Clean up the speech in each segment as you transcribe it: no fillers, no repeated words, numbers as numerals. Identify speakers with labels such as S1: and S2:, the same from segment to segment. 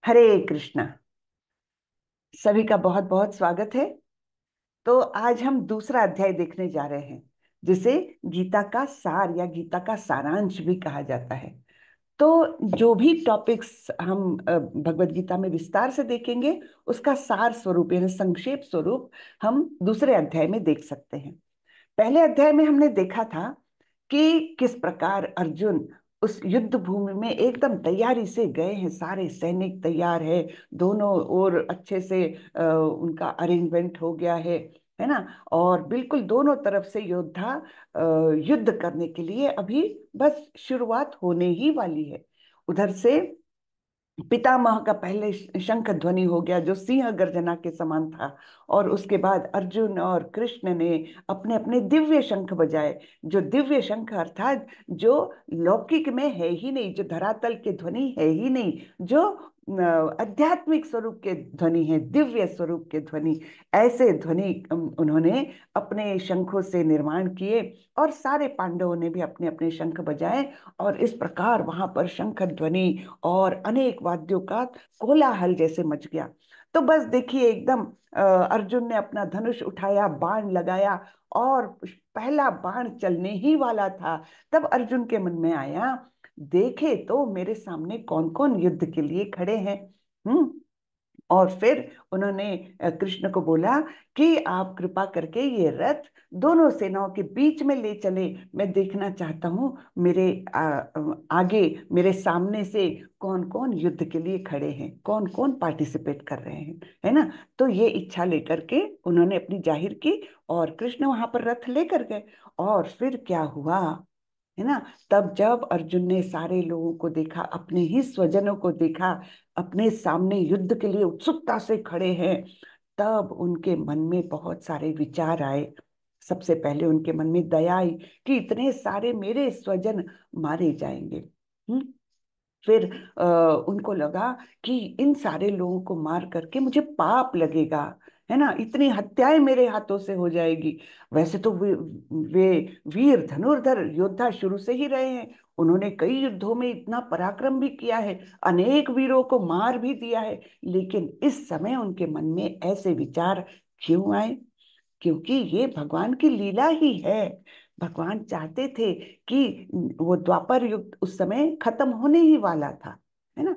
S1: हरे कृष्णा। सभी का बहुत बहुत स्वागत है। तो आज हम दूसरा अध्याय देखने जा रहे हैं, जिसे गीता का सार या गीता का सारांश भी कहा जाता है। तो जो भी टॉपिक्स हम भगवत गीता में विस्तार से देखेंगे, उसका सार स्वरूप यानी संक्षेप स्वरूप हम दूसरे अध्याय में देख सकते हैं। पहले अध्याय में हमने देखा था कि किस प्रकार अर्जुन उस युद्ध भूमि में एकदम तैयारी से गए हैं, सारे सैनिक तैयार है, दोनों ओर अच्छे से उनका अरेंजमेंट हो गया है ना। और बिल्कुल दोनों तरफ से योद्धा युद्ध करने के लिए अभी बस शुरुआत होने ही वाली है। उधर से पितामह का पहले शंख ध्वनि हो गया, जो सिंह गर्जना के समान था। और उसके बाद अर्जुन और कृष्ण ने अपने अपने दिव्य शंख बजाए। जो दिव्य शंख अर्थात जो लौकिक में है ही नहीं, जो धरातल के ध्वनि है ही नहीं, जो आध्यात्मिक स्वरूप के ध्वनि है, दिव्य स्वरूप के ध्वनि, ऐसे ध्वनि उन्होंने अपने शंखों से निर्माण किए। और सारे पांडवों ने भी अपने अपने शंख बजाए। और इस प्रकार वहां पर शंख ध्वनि और अनेक वाद्यों का कोलाहल जैसे मच गया। तो बस देखिए, एकदम अर्जुन ने अपना धनुष उठाया, बाण लगाया, और पहला बाण चलने ही वाला था, तब अर्जुन के मन में आया, देखे तो मेरे सामने कौन कौन युद्ध के लिए खड़े हैं। हम्म। और फिर उन्होंने कृष्ण को बोला कि आप कृपा करके ये रथ दोनों सेनाओं के बीच में ले चले। मैं देखना चाहता हूँ मेरे आगे, मेरे सामने से कौन कौन युद्ध के लिए खड़े हैं, कौन कौन पार्टिसिपेट कर रहे हैं, है ना। तो ये इच्छा लेकर के उन्होंने अपनी जाहिर की, और कृष्ण वहां पर रथ लेकर गए। और फिर क्या हुआ, है ना। तब जब अर्जुन ने सारे लोगों को देखा, अपने ही स्वजनों को देखा, अपने सामने युद्ध के लिए उत्सुकता से खड़े हैं, तब उनके मन में बहुत सारे विचार आए। सबसे पहले उनके मन में दया आई कि इतने सारे मेरे स्वजन मारे जाएंगे। हम्म। फिर उनको लगा कि इन सारे लोगों को मार करके मुझे पाप लगेगा, है ना, इतनी हत्याएं मेरे हाथों से हो जाएगी। वैसे तो वे वीर धनुर्धर योद्धा शुरू से ही रहे हैं, उन्होंने कई युद्धों में इतना पराक्रम भी किया है, अनेक वीरों को मार भी दिया है। लेकिन इस समय उनके मन में ऐसे विचार क्यों आए? क्योंकि ये भगवान की लीला ही है। भगवान चाहते थे कि वो द्वापर युग उस समय खत्म होने ही वाला था, है ना,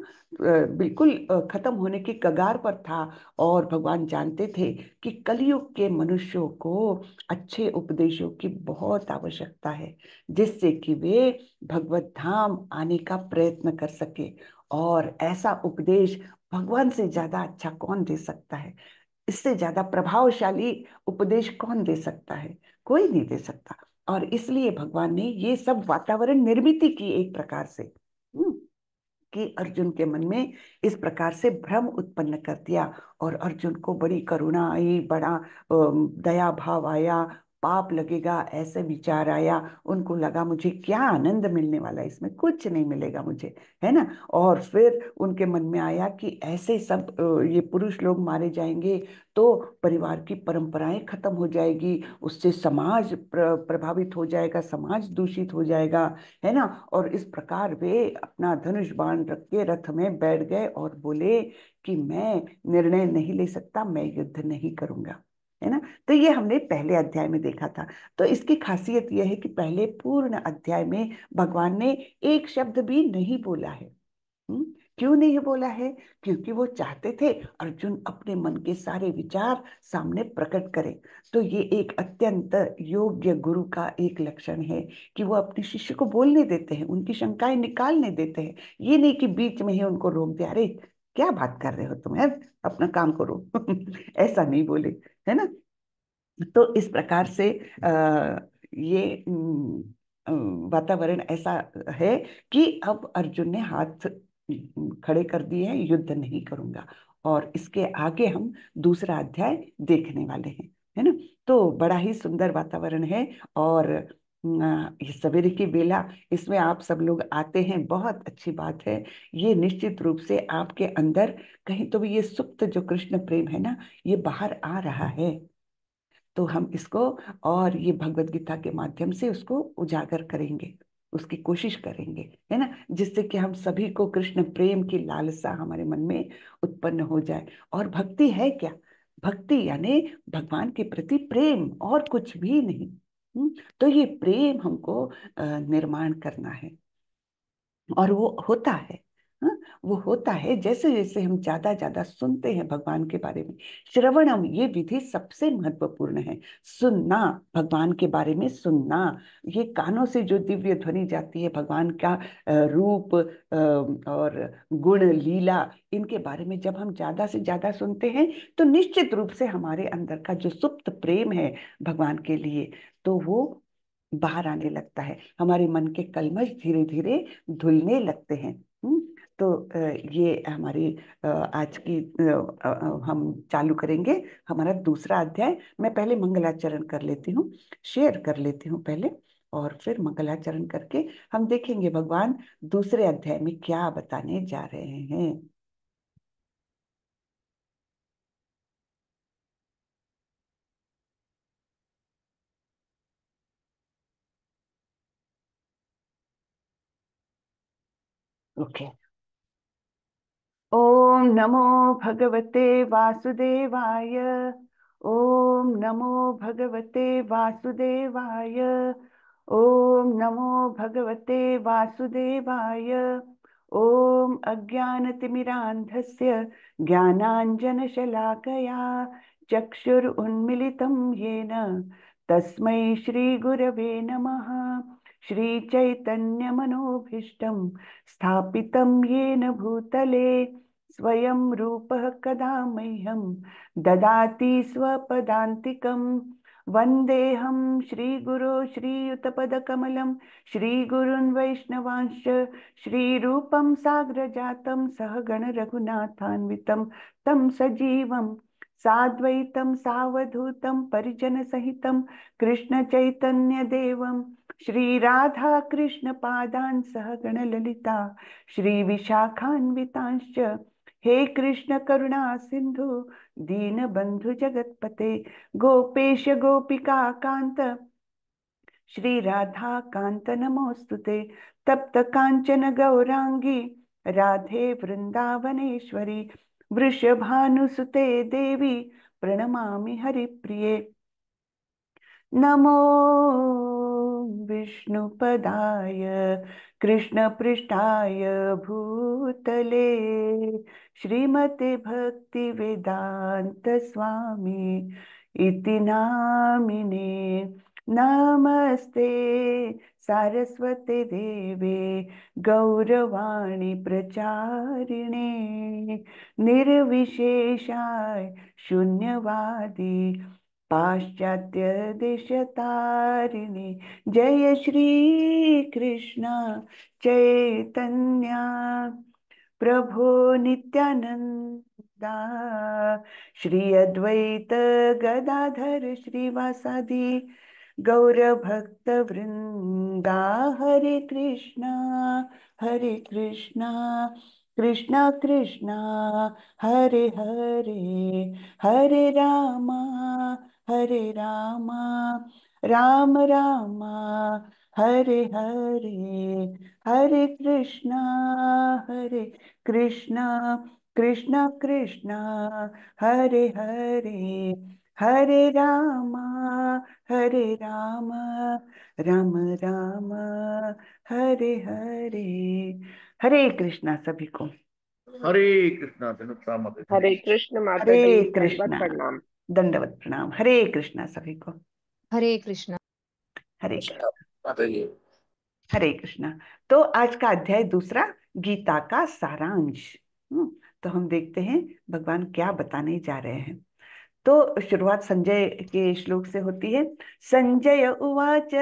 S1: बिल्कुल खत्म होने की कगार पर था। और भगवान जानते थे कि कलयुग के मनुष्यों को अच्छे उपदेशों की बहुत आवश्यकता है, जिससे कि वे भगवत धाम आने का प्रयत्न कर सके। और ऐसा उपदेश भगवान से ज्यादा अच्छा कौन दे सकता है? इससे ज्यादा प्रभावशाली उपदेश कौन दे सकता है? कोई नहीं दे सकता। और इसलिए भगवान ने ये सब वातावरण निर्मित की एक प्रकार से, कि अर्जुन के मन में इस प्रकार से भ्रम उत्पन्न कर दिया। और अर्जुन को बड़ी करुणा आई, बड़ा दया भाव आया, पाप लगेगा ऐसे विचार आया। उनको लगा मुझे क्या आनंद मिलने वाला है, इसमें कुछ नहीं मिलेगा मुझे, है ना। और फिर उनके मन में आया कि ऐसे सब ये पुरुष लोग मारे जाएंगे तो परिवार की परंपराएं खत्म हो जाएगी, उससे समाज प्रभावित हो जाएगा, समाज दूषित हो जाएगा, है ना। और इस प्रकार वे अपना धनुष बाण रख के रथ में बैठ गए और बोले कि मैं निर्णय नहीं ले सकता, मैं युद्ध नहीं करूंगा, है ना। तो ये हमने पहले अध्याय में देखा था। तो इसकी खासियत यह है कि पहले पूर्ण अध्याय में भगवान ने एक शब्द भी नहीं बोला है। हम्म। क्यों नहीं बोला है? क्योंकि वो चाहते थे अर्जुन अपने मन के सारे विचार सामने प्रकट करे। तो ये एक अत्यंत योग्य गुरु का एक लक्षण है कि वो अपने शिष्य को बोलने देते हैं, उनकी शंकाएं निकालने देते हैं। ये नहीं कि बीच में ही उनको रोक दिया, अरे क्या बात कर रहे हो तुम, है, अपना काम करो। ऐसा नहीं बोले, है ना। तो इस प्रकार से ये वातावरण ऐसा है कि अब अर्जुन ने हाथ खड़े कर दिए हैं, युद्ध नहीं करूंगा। और इसके आगे हम दूसरा अध्याय देखने वाले हैं, है ना। तो बड़ा ही सुंदर वातावरण है। और ये सवेरे की बेला, इसमें आप सब लोग आते हैं, बहुत अच्छी बात है। ये निश्चित रूप से आपके अंदर कहीं तो भी ये सुप्त जो कृष्ण प्रेम है ना, ये बाहर आ रहा है। तो हम इसको और ये भगवत गीता के माध्यम से उसको उजागर करेंगे, उसकी कोशिश करेंगे, है ना, जिससे कि हम सभी को कृष्ण प्रेम की लालसा हमारे मन में उत्पन्न हो जाए। और भक्ति है क्या? भक्ति यानी भगवान के प्रति प्रेम, और कुछ भी नहीं। तो ये प्रेम हमको निर्माण करना है, और वो होता है। हाँ, वो होता है जैसे जैसे हम ज्यादा ज्यादा सुनते हैं भगवान के बारे में। श्रवणम, ये विधि सबसे महत्वपूर्ण है। सुनना, भगवान के बारे में सुनना। ये कानों से जो दिव्य ध्वनि जाती है भगवान का रूप और गुण लीला, इनके बारे में जब हम ज्यादा से ज्यादा सुनते हैं, तो निश्चित रूप से हमारे अंदर का जो सुप्त प्रेम है भगवान के लिए, तो वो बाहर आने लगता है। हमारे मन के कल्मश धीरे धीरे धुलने लगते हैं। तो ये हमारी आज की हम चालू करेंगे हमारा दूसरा अध्याय। मैं पहले मंगलाचरण कर लेती हूँ, शेयर कर लेती हूँ पहले, और फिर मंगलाचरण करके हम देखेंगे भगवान दूसरे अध्याय में क्या बताने जा रहे हैं। ओके। ओम नमो भगवते वासुदेवाय। ओम नमो भगवते वासुदेवाय। ओम नमो भगवते वासुदेवाय। ओम अज्ञानतिमिरान्धस्य ज्ञानाञ्जनशलाकया चक्षुरुन्मिलितं येन तस्मै श्रीगुरवे नमः। श्रीचैतन्यमनोभीष्टं स्थापितं येन भूतले स्वयं रूपः कदा मह्यं ददाति स्वपदान्तिकं। वन्देऽहं श्रीगुरो श्रीयुतपदकमलं श्रीगुरुन् वैष्णवांश्च श्रीरूपं साग्रजातं सहगण रघुनाथान्वितं तं सजीवं साद्वैतं सावधूतं परिजनसहितं कृष्णचैतन्यदेवं श्रीराधा कृष्णपादान् सहगण ललिता श्रीविशाखान्वितांश्च। हे कृष्ण करुणा सिंधु दीनबंधु जगतपते गोपेश गोपिका कांत श्री राधा कांत नमोस्तुते। तप्त कांचन गौरांगी राधे वृंदावनेश्वरी वृषभानुसुते देवी प्रणमामि हरिप्रिये। नमो विष्णुपदाय कृष्णपृष्ठाय भूतले श्रीमते भक्तिवेदांत स्वामी इति नामिने। नमस्ते सारस्वते देवे गौरवाणी प्रचारिणे निर्विशेषाय शून्यवादी पाश्चात्य देशतारिणे। जय श्री कृष्ण चैतन्य प्रभो नित्यानंदा श्री अद्वैत गदाधर श्रीवासादि गौरभक्त वृंदा। हरे कृष्णा कृष्णा कृष्णा हरे हरे, हरे रामा राम रामा हरे हरे, हरे कृष्णा कृष्णा कृष्णा हरे हरे, हरे रामा राम राम हरे हरे। हरे कृष्णा सभी को।
S2: हरे कृष्णा धनुषा माता जी।
S3: हरे कृष्ण माता
S1: हरे
S3: जी, दंडवत
S1: कृष्णा,
S3: प्रणाम।
S1: दंडवत प्रणाम। हरे कृष्णा सभी को।
S4: हरे कृष्णा।
S1: हरे
S2: कृष्णा माता जी।
S1: हरे कृष्णा। तो आज का अध्याय दूसरा, गीता का सारांश। तो हम देखते हैं भगवान क्या बताने जा रहे हैं। तो शुरुआत संजय के श्लोक से होती है। संजय उवाच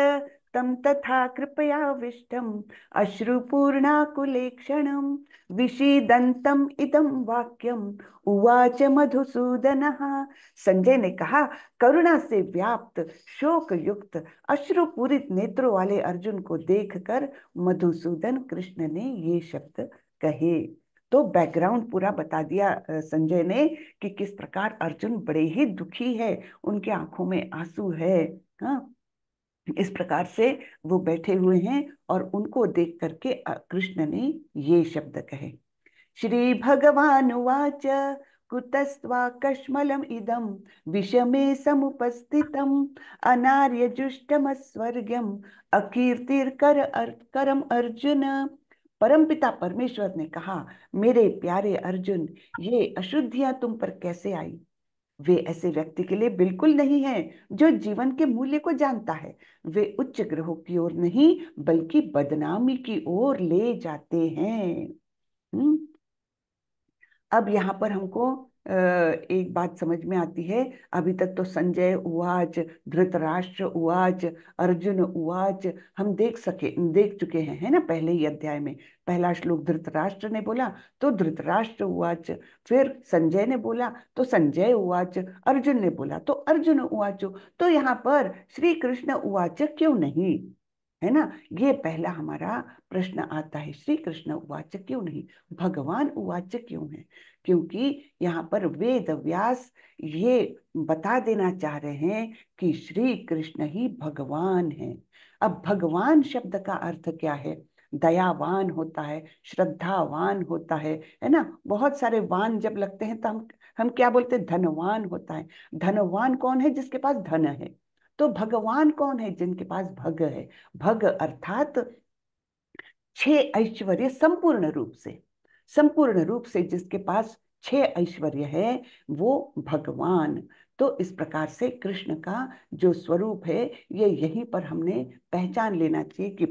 S1: तम तथा कृपयाविष्टम् अश्रुपूर्णाकुलेक्षणं विषीदन्तम् इदं वाक्यम् उवाच मधुसूदनः। संजय ने कहा, करुणा से व्याप्त शोक युक्त अश्रुपूरित नेत्रों वाले अर्जुन को देखकर मधुसूदन कृष्ण ने ये शब्द कहे। तो बैकग्राउंड पूरा बता दिया संजय ने कि किस प्रकार अर्जुन बड़े ही दुखी है, उनके आंखों में आंसू है। हाँ, इस प्रकार से वो बैठे हुए हैं और उनको देख करके कृष्ण ने ये शब्द कहे। श्री भगवानुवाच कुतस्त्वा कश्मलम् इदं विषमे समुपस्थितम् अनार्यजुष्टमस्वर्ग्यम् करम अर्जुन। परमपिता परमेश्वर ने कहा, मेरे प्यारे अर्जुन, ये अशुद्धियां तुम पर कैसे आई? वे ऐसे व्यक्ति के लिए बिल्कुल नहीं है जो जीवन के मूल्य को जानता है। वे उच्च ग्रहों की ओर नहीं बल्कि बदनामी की ओर ले जाते हैं। हम्म। अब यहाँ पर हमको एक बात समझ में आती है। अभी तक तो संजय उवाच, धृतराष्ट्र उवाच, अर्जुन उवाच हम देख चुके हैं, है ना। पहले ही अध्याय में पहला श्लोक धृतराष्ट्र ने बोला तो धृतराष्ट्र उवाच, फिर संजय ने बोला तो संजय उवाच, अर्जुन ने बोला तो अर्जुन उवाच। तो यहाँ पर श्री कृष्ण उवाच क्यों नहीं, है ना। ये पहला हमारा प्रश्न आता है, श्री कृष्ण उवाच क्यों नहीं, भगवान उवाच क्यों है? क्योंकि यहाँ पर वेद व्यास ये बता देना चाह रहे हैं कि श्री कृष्ण ही भगवान है। अब भगवान शब्द का अर्थ क्या है? दयावान होता है, श्रद्धावान होता है ना। बहुत सारे वान जब लगते हैं तो हम क्या बोलते हैं? धनवान होता है। धनवान कौन है? जिसके पास धन है। तो भगवान कौन है? जिनके पास भग है। भग अर्थात छह ऐश्वर्य संपूर्ण रूप से जिसके पास छह ऐश्वर्य है वो भगवान। तो इस प्रकार से कृष्ण का जो स्वरूप है ये यहीं पर हमने पहचान लेना चाहिए कि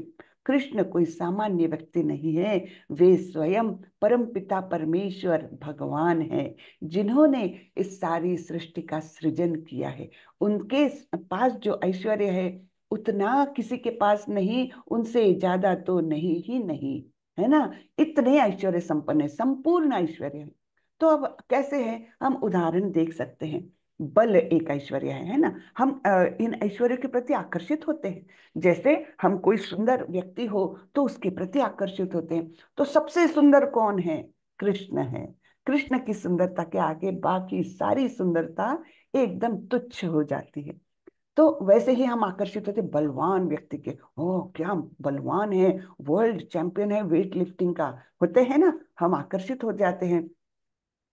S1: कृष्ण कोई सामान्य व्यक्ति नहीं है। वे स्वयं परमपिता परमेश्वर भगवान है जिन्होंने इस सारी सृष्टि का सृजन किया है। उनके पास जो ऐश्वर्य है उतना किसी के पास नहीं, उनसे ज्यादा तो नहीं ही नहीं, है ना। इतने ऐश्वर्य संपन्न है, संपूर्ण ऐश्वर्य है। तो अब कैसे है? हम उदाहरण देख सकते हैं। बल एक ऐश्वर्य है ना। हम इन ऐश्वर्य के प्रति आकर्षित होते हैं। जैसे हम कोई सुंदर व्यक्ति हो तो उसके प्रति आकर्षित होते हैं। तो सबसे सुंदर कौन है? कृष्ण है। कृष्ण की सुंदरता के आगे बाकी सारी सुंदरता एकदम तुच्छ हो जाती है। तो वैसे ही हम आकर्षित होते बलवान व्यक्ति के। ओ क्या बलवान है, वर्ल्ड चैंपियन है वेट लिफ्टिंग का, होते हैं ना, हम आकर्षित हो जाते हैं।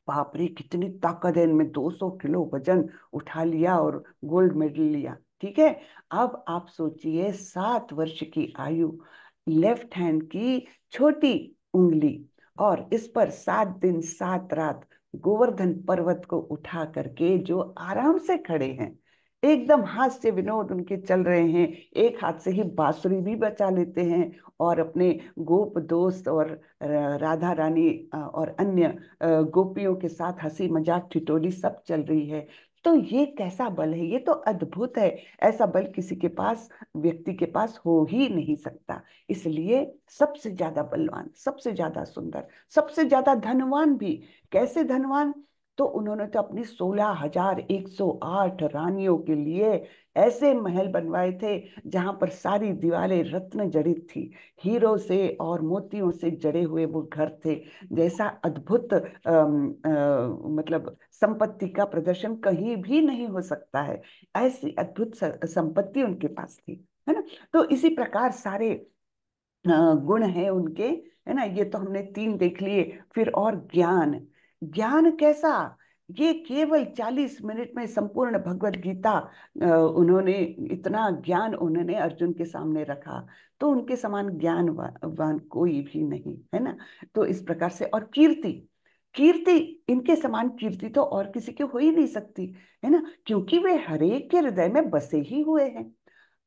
S1: बाप रे कितनी ताकत है इनमें, 200 किलो वजन उठा लिया और गोल्ड मेडल लिया। ठीक है। अब आप सोचिए 7 वर्ष की आयु, लेफ्ट हैंड की छोटी उंगली, और इस पर 7 दिन 7 रात गोवर्धन पर्वत को उठा करके जो आराम से खड़े हैं, एकदम हास्य विनोद उनके चल रहे हैं। एक हाथ से ही बांसुरी भी बचा लेते हैं और अपने गोप दोस्त और राधा रानी और अन्य गोपियों के साथ हंसी मजाक ठिठोली सब चल रही है। तो ये कैसा बल है? ये तो अद्भुत है। ऐसा बल किसी के पास, व्यक्ति के पास हो ही नहीं सकता। इसलिए सबसे ज्यादा बलवान, सबसे ज्यादा सुंदर, सबसे ज्यादा धनवान भी। कैसे धनवान? तो उन्होंने तो अपनी 16,108 रानियों के लिए ऐसे महल बनवाए थे जहां पर सारी दीवारें रत्न जड़ित थी। हीरो से और मोतियों से जड़े हुए वो घर थे। जैसा अद्भुत मतलब संपत्ति का प्रदर्शन कहीं भी नहीं हो सकता है। ऐसी अद्भुत संपत्ति उनके पास थी, है ना। तो इसी प्रकार सारे गुण हैं उनके, है ना। ये तो हमने 3 देख लिए। फिर और ज्ञान, ज्ञान कैसा? ये केवल 40 मिनट में संपूर्ण भगवत गीता उन्होंने, इतना ज्ञान उन्होंने अर्जुन के सामने रखा। तो उनके समान ज्ञानवान कोई भी नहीं, है ना। तो इस प्रकार से, और कीर्ति, कीर्ति, इनके समान कीर्ति तो और किसी की हो ही नहीं सकती, है ना। क्योंकि वे हरेक के हृदय में बसे ही हुए हैं।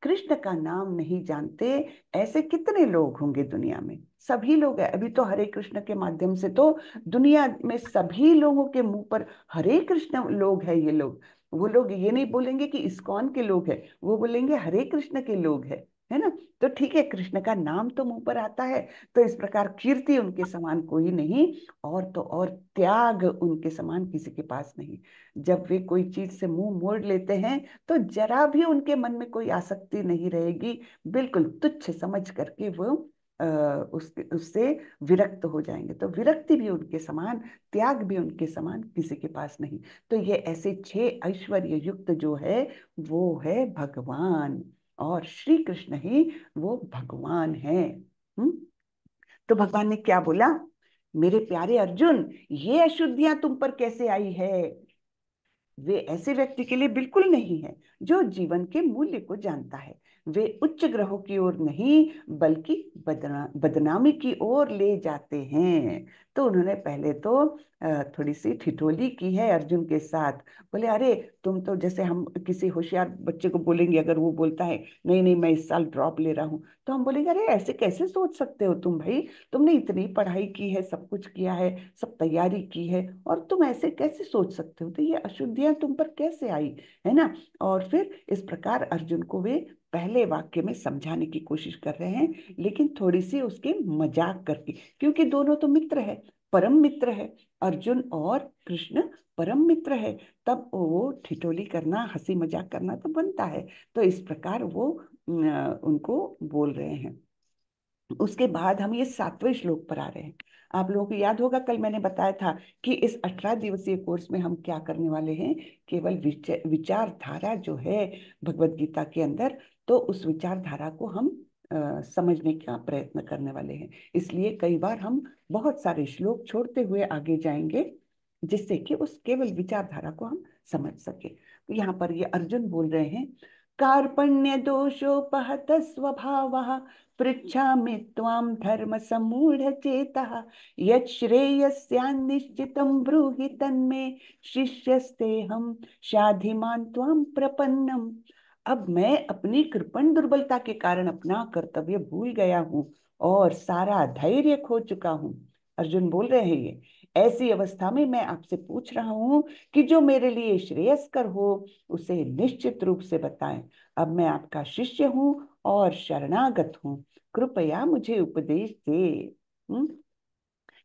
S1: कृष्ण का नाम नहीं जानते ऐसे कितने लोग होंगे दुनिया में? सभी लोग हैं। अभी तो हरे कृष्ण के माध्यम से तो दुनिया में सभी लोगों के मुंह पर हरे कृष्ण लोग हैं। ये लोग, वो लोग ये नहीं बोलेंगे कि इस्कॉन के लोग हैं, वो बोलेंगे हरे कृष्ण के लोग हैं, है ना। तो ठीक है, कृष्ण का नाम तो मुंह पर आता है। तो इस प्रकार कीर्ति उनके समान कोई नहीं, और तो और त्याग उनके समान किसी के पास नहीं। जब वे कोई चीज से मुंह मोड़ लेते हैं तो जरा भी उनके मन में कोई आसक्ति नहीं रहेगी। बिल्कुल तुच्छ समझ करके वो उससे विरक्त हो जाएंगे। तो विरक्ति भी उनके समान, त्याग भी उनके समान किसी के पास नहीं। तो ये ऐसे 6 ऐश्वर्य युक्त जो है वो है भगवान। और श्री कृष्ण ही वो भगवान है। तो भगवान ने क्या बोला, मेरे प्यारे अर्जुन, ये अशुद्धियां तुम पर कैसे आई है? वे ऐसे व्यक्ति के लिए बिल्कुल नहीं है जो जीवन के मूल्य को जानता है। वे उच्च ग्रहों की ओर नहीं बल्कि बदनामी की ओर ले जाते हैं। तो उन्होंने पहले तो थोड़ी सी ठिठोली की है अर्जुन के साथ। बोले, अरे तुम तो, जैसे हम किसी होशियार बच्चे को बोलेंगे, अगर वो बोलता है नहीं नहीं मैं इस साल ड्रॉप ले रहा हूँ, तो हम बोलेंगे अरे ऐसे कैसे सोच सकते हो तुम भाई, तुमने इतनी पढ़ाई की है, सब कुछ किया है, सब तैयारी की है, और तुम ऐसे कैसे सोच सकते हो? तो ये अशुद्धियां तुम पर कैसे आई, है ना? और फिर इस प्रकार अर्जुन को वे पहले वाक्य में समझाने की कोशिश कर रहे हैं, लेकिन थोड़ी सी उसके मजाक करके, क्योंकि दोनों तो मित्र है, परम मित्र है, अर्जुन और कृष्ण परम मित्र है। तब वो ठिठोली करना, हंसी मजाक करना तो बनता है। तो इस प्रकार वो उनको बोल रहे हैं। उसके बाद हम ये 7वें श्लोक पर आ रहे हैं। आप लोगों को याद होगा, कल मैंने बताया था कि इस 18 दिवसीय कोर्स में हम क्या करने वाले हैं, केवल विचारधारा जो है भगवत गीता के अंदर, तो उस विचारधारा को हम समझने का प्रयत्न करने वाले हैं। इसलिए कई बार हम बहुत सारे श्लोक छोड़ते हुए आगे जाएंगे, जिससे कि उस केवल विचारधारा को हम समझ सके। तो यहाँ पर ये अर्जुन बोल रहे हैं, कार्पण्य दोषोपहत स्वभावः पृच्छामि त्वां धर्म सम्मूढ़ चेतः यत् श्रेयस्यान्निश्चितं ब्रूहि तन्मे शिष्यस्तेहं शाधिमान् त्वां प्रपन्नम। अब मैं अपनी कृपण दुर्बलता के कारण अपना कर्तव्य भूल गया हूँ और सारा धैर्य खो चुका हूँ। अर्जुन बोल रहे हैं ये, ऐसी अवस्था में मैं आपसे पूछ रहा हूँ कि जो मेरे लिए श्रेयस्कर हो उसे निश्चित रूप से बताएं। अब मैं आपका शिष्य हूँ और शरणागत हूँ, कृपया मुझे उपदेश दे। हम्म?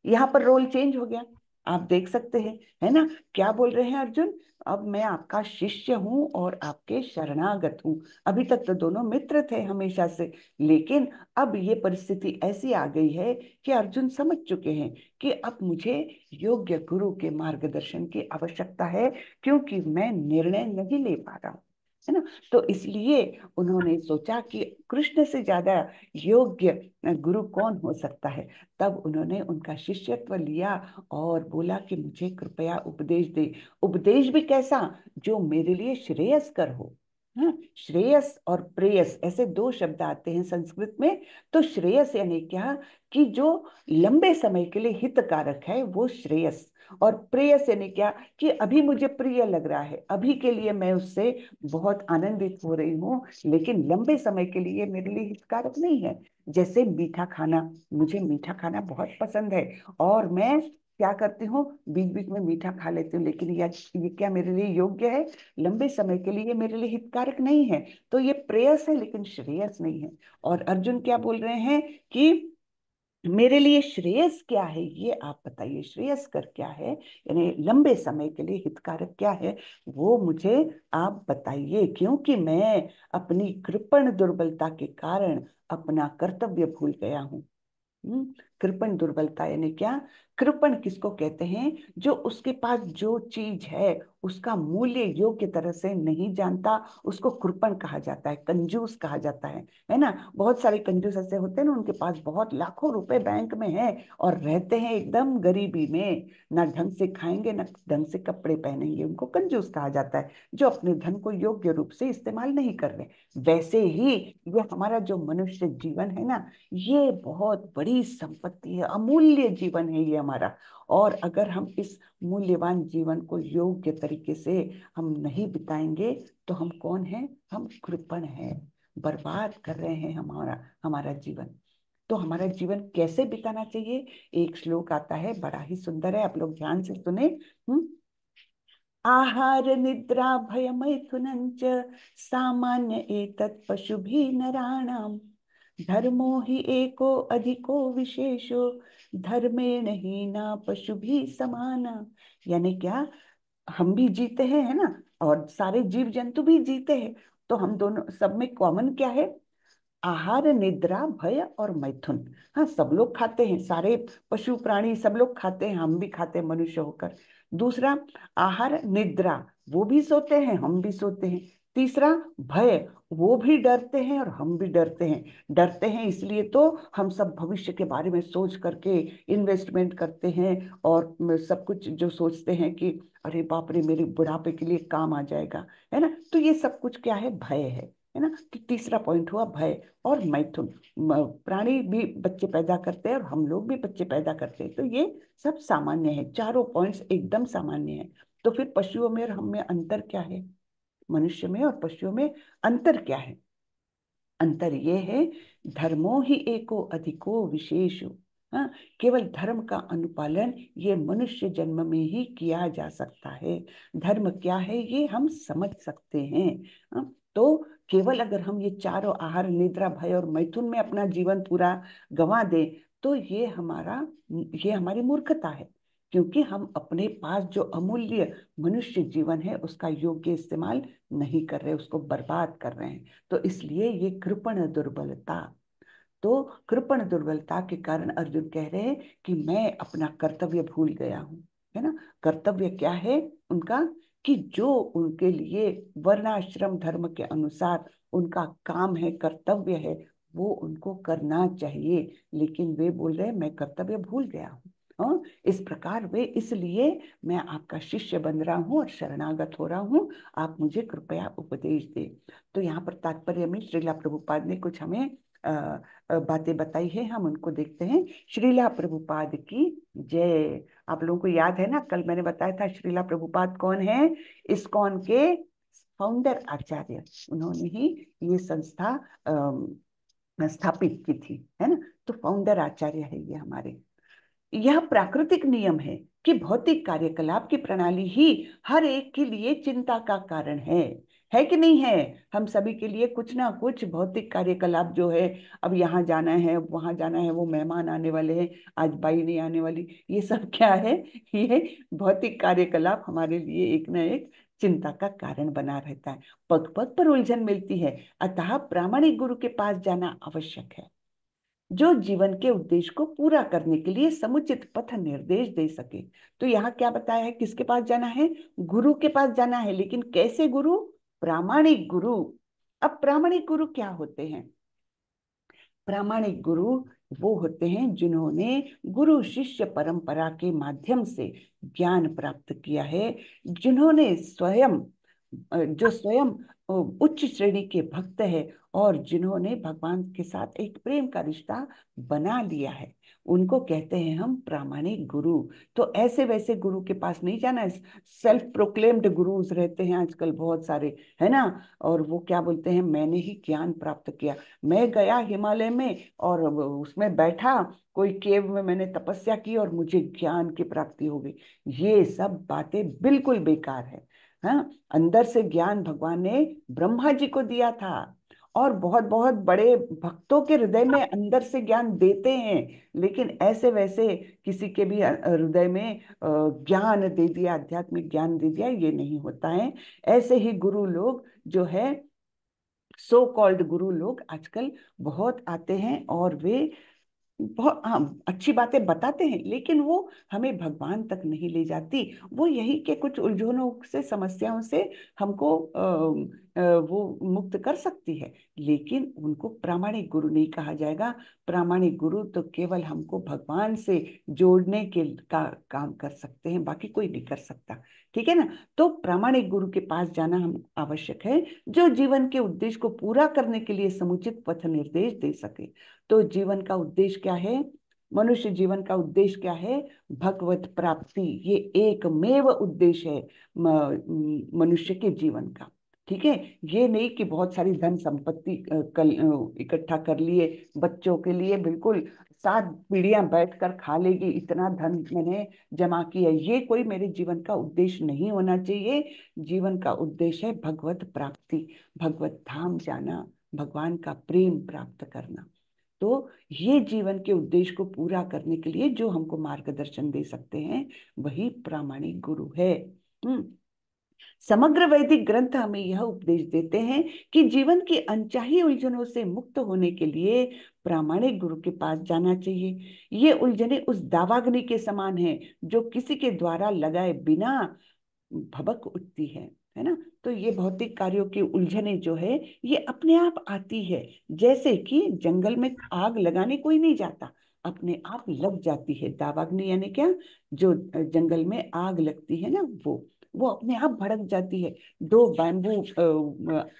S1: यहाँ पर रोल चेंज हो गया, आप देख सकते हैं, है ना? क्या बोल रहे हैं अर्जुन, अब मैं आपका शिष्य हूं और आपके शरणागत हूं। अभी तक तो दोनों मित्र थे हमेशा से, लेकिन अब ये परिस्थिति ऐसी आ गई है कि अर्जुन समझ चुके हैं कि अब मुझे योग्य गुरु के मार्गदर्शन की आवश्यकता है, क्योंकि मैं निर्णय नहीं ले पा रहा हूं, है ना? तो इसलिए उन्होंने सोचा कि कृष्ण से ज्यादा योग्य गुरु कौन हो सकता है। तब उन्होंने उनका शिष्यत्व लिया और बोला कि मुझे कृपया उपदेश दे। उपदेश भी कैसा, जो मेरे लिए श्रेयस्कर हो। हाँ, श्रेयस और प्रेयस ऐसे दो शब्द आते हैं संस्कृत में। तो श्रेयस यानी क्या, कि जो लंबे समय के लिए हितकारक है वो श्रेयस। और प्रेयस यानी क्या, कि अभी मुझे प्रिय लग रहा है, अभी के लिए मैं उससे बहुत आनंदित हो रही हूँ, लेकिन लंबे समय के लिए मेरे लिए हितकारक नहीं है। जैसे मीठा खाना, मुझे मीठा खाना बहुत पसंद है, और मैं क्या करती हूँ, बीच बीच में मीठा खा लेती हूँ, लेकिन ये क्या मेरे लिए योग्य है? लंबे समय के लिए मेरे लिए हितकारक नहीं है। तो ये प्रेयस है लेकिन श्रेयस नहीं है। और अर्जुन क्या बोल रहे हैं कि मेरे लिए श्रेयस क्या है, ये आप बताइए, श्रेयस्कर क्या है, यानी लंबे समय के लिए हितकारक क्या है, वो मुझे आप बताइए, क्योंकि मैं अपनी कृपण दुर्बलता के कारण अपना कर्तव्य भूल गया हूँ। कृपण दुर्बलता यानी क्या, कृपण किसको कहते हैं, जो उसके पास जो चीज है उसका मूल्य योग्य तरह से नहीं जानता, उसको कृपण कहा जाता है, कंजूस कहा जाता है ना? बहुत सारे कंजूस ऐसे होते हैं ना, उनके पास बहुत लाखों रुपए बैंक में है और रहते हैं एकदम गरीबी में, ना ढंग से खाएंगे ना ढंग से कपड़े पहनेंगे, उनको कंजूस कहा जाता है, जो अपने धन को योग्य रूप से इस्तेमाल नहीं कर रहे। वैसे ही ये हमारा जो मनुष्य जीवन है ना, ये बहुत बड़ी संपत्ति है, अमूल्य जीवन है ये हमारा। और अगर हम इस मूल्यवान जीवन को योग्य तरीके से हम नहीं बिताएंगे, तो हम कौन हैं? हम कृपण हैं, बर्बाद कर रहे हैं हमारा हमारा जीवन। तो हमारा जीवन कैसे बिताना चाहिए, एक श्लोक आता है, बड़ा ही सुंदर है, आप लोग ध्यान से सुने। हम्म आहार निद्रा भय मैथुनं च सामान्य एतत् पशुभिः नराणाम् धर्मो हि एको अधिको विशेषो धर्मेण हीना पशुभिः समाना। यानी क्या, हम भी जीते हैं, है ना? और सारे जीव जंतु भी जीते हैं। तो हम दोनों, सब में कॉमन क्या है? आहार निद्रा भय और मैथुन। हाँ, सब लोग खाते हैं, सारे पशु प्राणी सब लोग खाते हैं, हम भी खाते हैं मनुष्य होकर। दूसरा, आहार निद्रा, वो भी सोते हैं हम भी सोते हैं। तीसरा भय, वो भी डरते हैं और हम भी डरते हैं। डरते हैं इसलिए तो हम सब भविष्य के बारे में सोच करके इन्वेस्टमेंट करते हैं, और सब कुछ जो सोचते हैं कि अरे बाप रे मेरे बुढ़ापे के लिए काम आ जाएगा, है ना। तो ये सब कुछ क्या है, भय है ना। तो तीसरा पॉइंट हुआ भय। और मैथुन, प्राणी भी बच्चे पैदा करते हैं और हम लोग भी बच्चे पैदा करते हैं, तो ये सब सामान्य है, चारों पॉइंट्स एकदम सामान्य है। तो फिर पशुओं में और हम में अंतर क्या है, मनुष्य में और पशुओं में अंतर क्या है? अंतर ये है, धर्मो ही एको अधिको विशेषो। हाँ, केवल धर्म का अनुपालन ये मनुष्य जन्म में ही किया जा सकता है। धर्म क्या है ये हम समझ सकते हैं। हाँ, तो केवल अगर हम ये चारों आहार निद्रा भय और मैथुन में अपना जीवन पूरा गंवा दें, तो ये हमारी मूर्खता है, क्योंकि हम अपने पास जो अमूल्य मनुष्य जीवन है उसका योग्य इस्तेमाल नहीं कर रहे, उसको बर्बाद कर रहे हैं। तो इसलिए ये कृपण दुर्बलता, तो कृपण दुर्बलता के कारण अर्जुन कह रहे हैं कि मैं अपना कर्तव्य भूल गया हूँ, है ना। कर्तव्य क्या है उनका, कि जो उनके लिए वर्णाश्रम धर्म के अनुसार उनका काम है, कर्तव्य है, वो उनको करना चाहिए। लेकिन वे बोल रहे हैं मैं कर्तव्य भूल गया हूँ। हाँ, इस प्रकार वे, इसलिए मैं आपका शिष्य बन रहा हूँ और शरणागत हो रहा हूँ, आप मुझे कृपया उपदेश दे। तो यहाँ पर तात्पर्य में श्रीला प्रभुपाद ने कुछ हमें बातें बताई है, हम उनको देखते हैं। श्रीला प्रभुपाद की जय। आप लोगों को याद है ना, कल मैंने बताया था श्रीला प्रभुपाद कौन है, इस्कॉन के फाउंडर आचार्य, उन्होंने ही ये संस्था स्थापित की थी, है ना। तो फाउंडर आचार्य है ये हमारे। यह प्राकृतिक नियम है कि भौतिक कार्यकलाप की प्रणाली ही हर एक के लिए चिंता का कारण है कि नहीं है। हम सभी के लिए कुछ ना कुछ भौतिक कार्यकलाप जो है, अब यहाँ जाना है, अब वहां जाना है, वो मेहमान आने वाले हैं, आज बाई नहीं आने वाली, ये सब क्या है, ये भौतिक कार्यकलाप हमारे लिए एक ना एक चिंता का कारण बना रहता है। पग पग पर उलझन मिलती है, अतः प्रामाणिक गुरु के पास जाना आवश्यक है, जो जीवन के उद्देश्य को पूरा करने के लिए समुचित पथ निर्देश दे सके। तो यहाँ क्या बताया है, किसके पास जाना है, गुरु के पास जाना है। लेकिन कैसे गुरु, प्रामाणिक गुरु। अब प्रामाणिक गुरु क्या होते हैं, प्रामाणिक गुरु वो होते हैं जिन्होंने गुरु शिष्य परंपरा के माध्यम से ज्ञान प्राप्त किया है, जिन्होंने स्वयं जो स्वयं उच्च श्रेणी के भक्त है, और जिन्होंने भगवान के साथ एक प्रेम का रिश्ता बना लिया है, उनको कहते हैं हम प्रामाणिक गुरु। तो ऐसे वैसे गुरु के पास नहीं जाना है। सेल्फ प्रोक्लेम्ड गुरुज रहते हैं आजकल बहुत सारे, है ना। और वो क्या बोलते हैं, मैंने ही ज्ञान प्राप्त किया, मैं गया हिमालय में और उसमें बैठा, कोई केव में मैंने तपस्या की और मुझे ज्ञान की प्राप्ति हो गई। ये सब बातें बिल्कुल बेकार है। हाँ, अंदर से ज्ञान भगवान ने ब्रह्मा जी को दिया था, और बहुत बहुत बड़े भक्तों के हृदय में अंदर से ज्ञान देते हैं। लेकिन ऐसे वैसे किसी के भी हृदय में ज्ञान दे दिया, आध्यात्मिक ज्ञान दे दिया, ये नहीं होता है। ऐसे ही गुरु लोग जो है, सो कॉल्ड गुरु लोग आजकल बहुत आते हैं, और वे बहुत, हाँ, अच्छी बातें बताते हैं, लेकिन वो हमें भगवान तक नहीं ले जाती। वो यही के कुछ उलझनों से, समस्याओं से हमको वो मुक्त कर सकती है, लेकिन उनको प्रामाणिक गुरु नहीं कहा जाएगा। प्रामाणिक गुरु तो केवल हमको भगवान से जोड़ने के का काम कर सकते हैं, बाकी कोई नहीं कर सकता, ठीक है ना। तो प्रामाणिक गुरु के पास जाना हम आवश्यक है, जो जीवन के उद्देश्य को पूरा करने के लिए समुचित पथ निर्देश दे सके। तो जीवन का उद्देश्य क्या है, मनुष्य जीवन का उद्देश्य क्या है, भगवत प्राप्ति, ये एकमेव उद्देश्य है मनुष्य के जीवन का। ठीक है, ये नहीं कि बहुत सारी धन संपत्ति इकट्ठा कर लिए बच्चों के लिए, बिल्कुल 7 पीढ़ियां बैठकर खा लेगी, इतना धन मैंने जमा किया, ये कोई मेरे जीवन का उद्देश्य नहीं होना चाहिए। जीवन का उद्देश्य है भगवत प्राप्ति, भगवत धाम जाना, भगवान का प्रेम प्राप्त करना। तो ये जीवन के उद्देश्य को पूरा करने के लिए जो हमको मार्गदर्शन दे सकते हैं, वही प्रामाणिक गुरु है। हम्म समग्र वैदिक ग्रंथ हमें यह उपदेश देते हैं कि जीवन की अनचाही उलझनों से मुक्त होने के लिए प्रामाणिक गुरु के पास जाना चाहिए। ये उलझने उस दावाग्नि के समान हैं जो किसी के द्वारा लगाए बिना भभक उठती है। है ना। तो ये भौतिक कार्यों की उलझने जो है ये अपने आप आती है। जैसे कि जंगल में आग लगाने कोई नहीं जाता, अपने आप लग जाती है। दावाग्नि यानी क्या, जो जंगल में आग लगती है ना, वो अपने आप भड़क जाती है। दो बैम्बू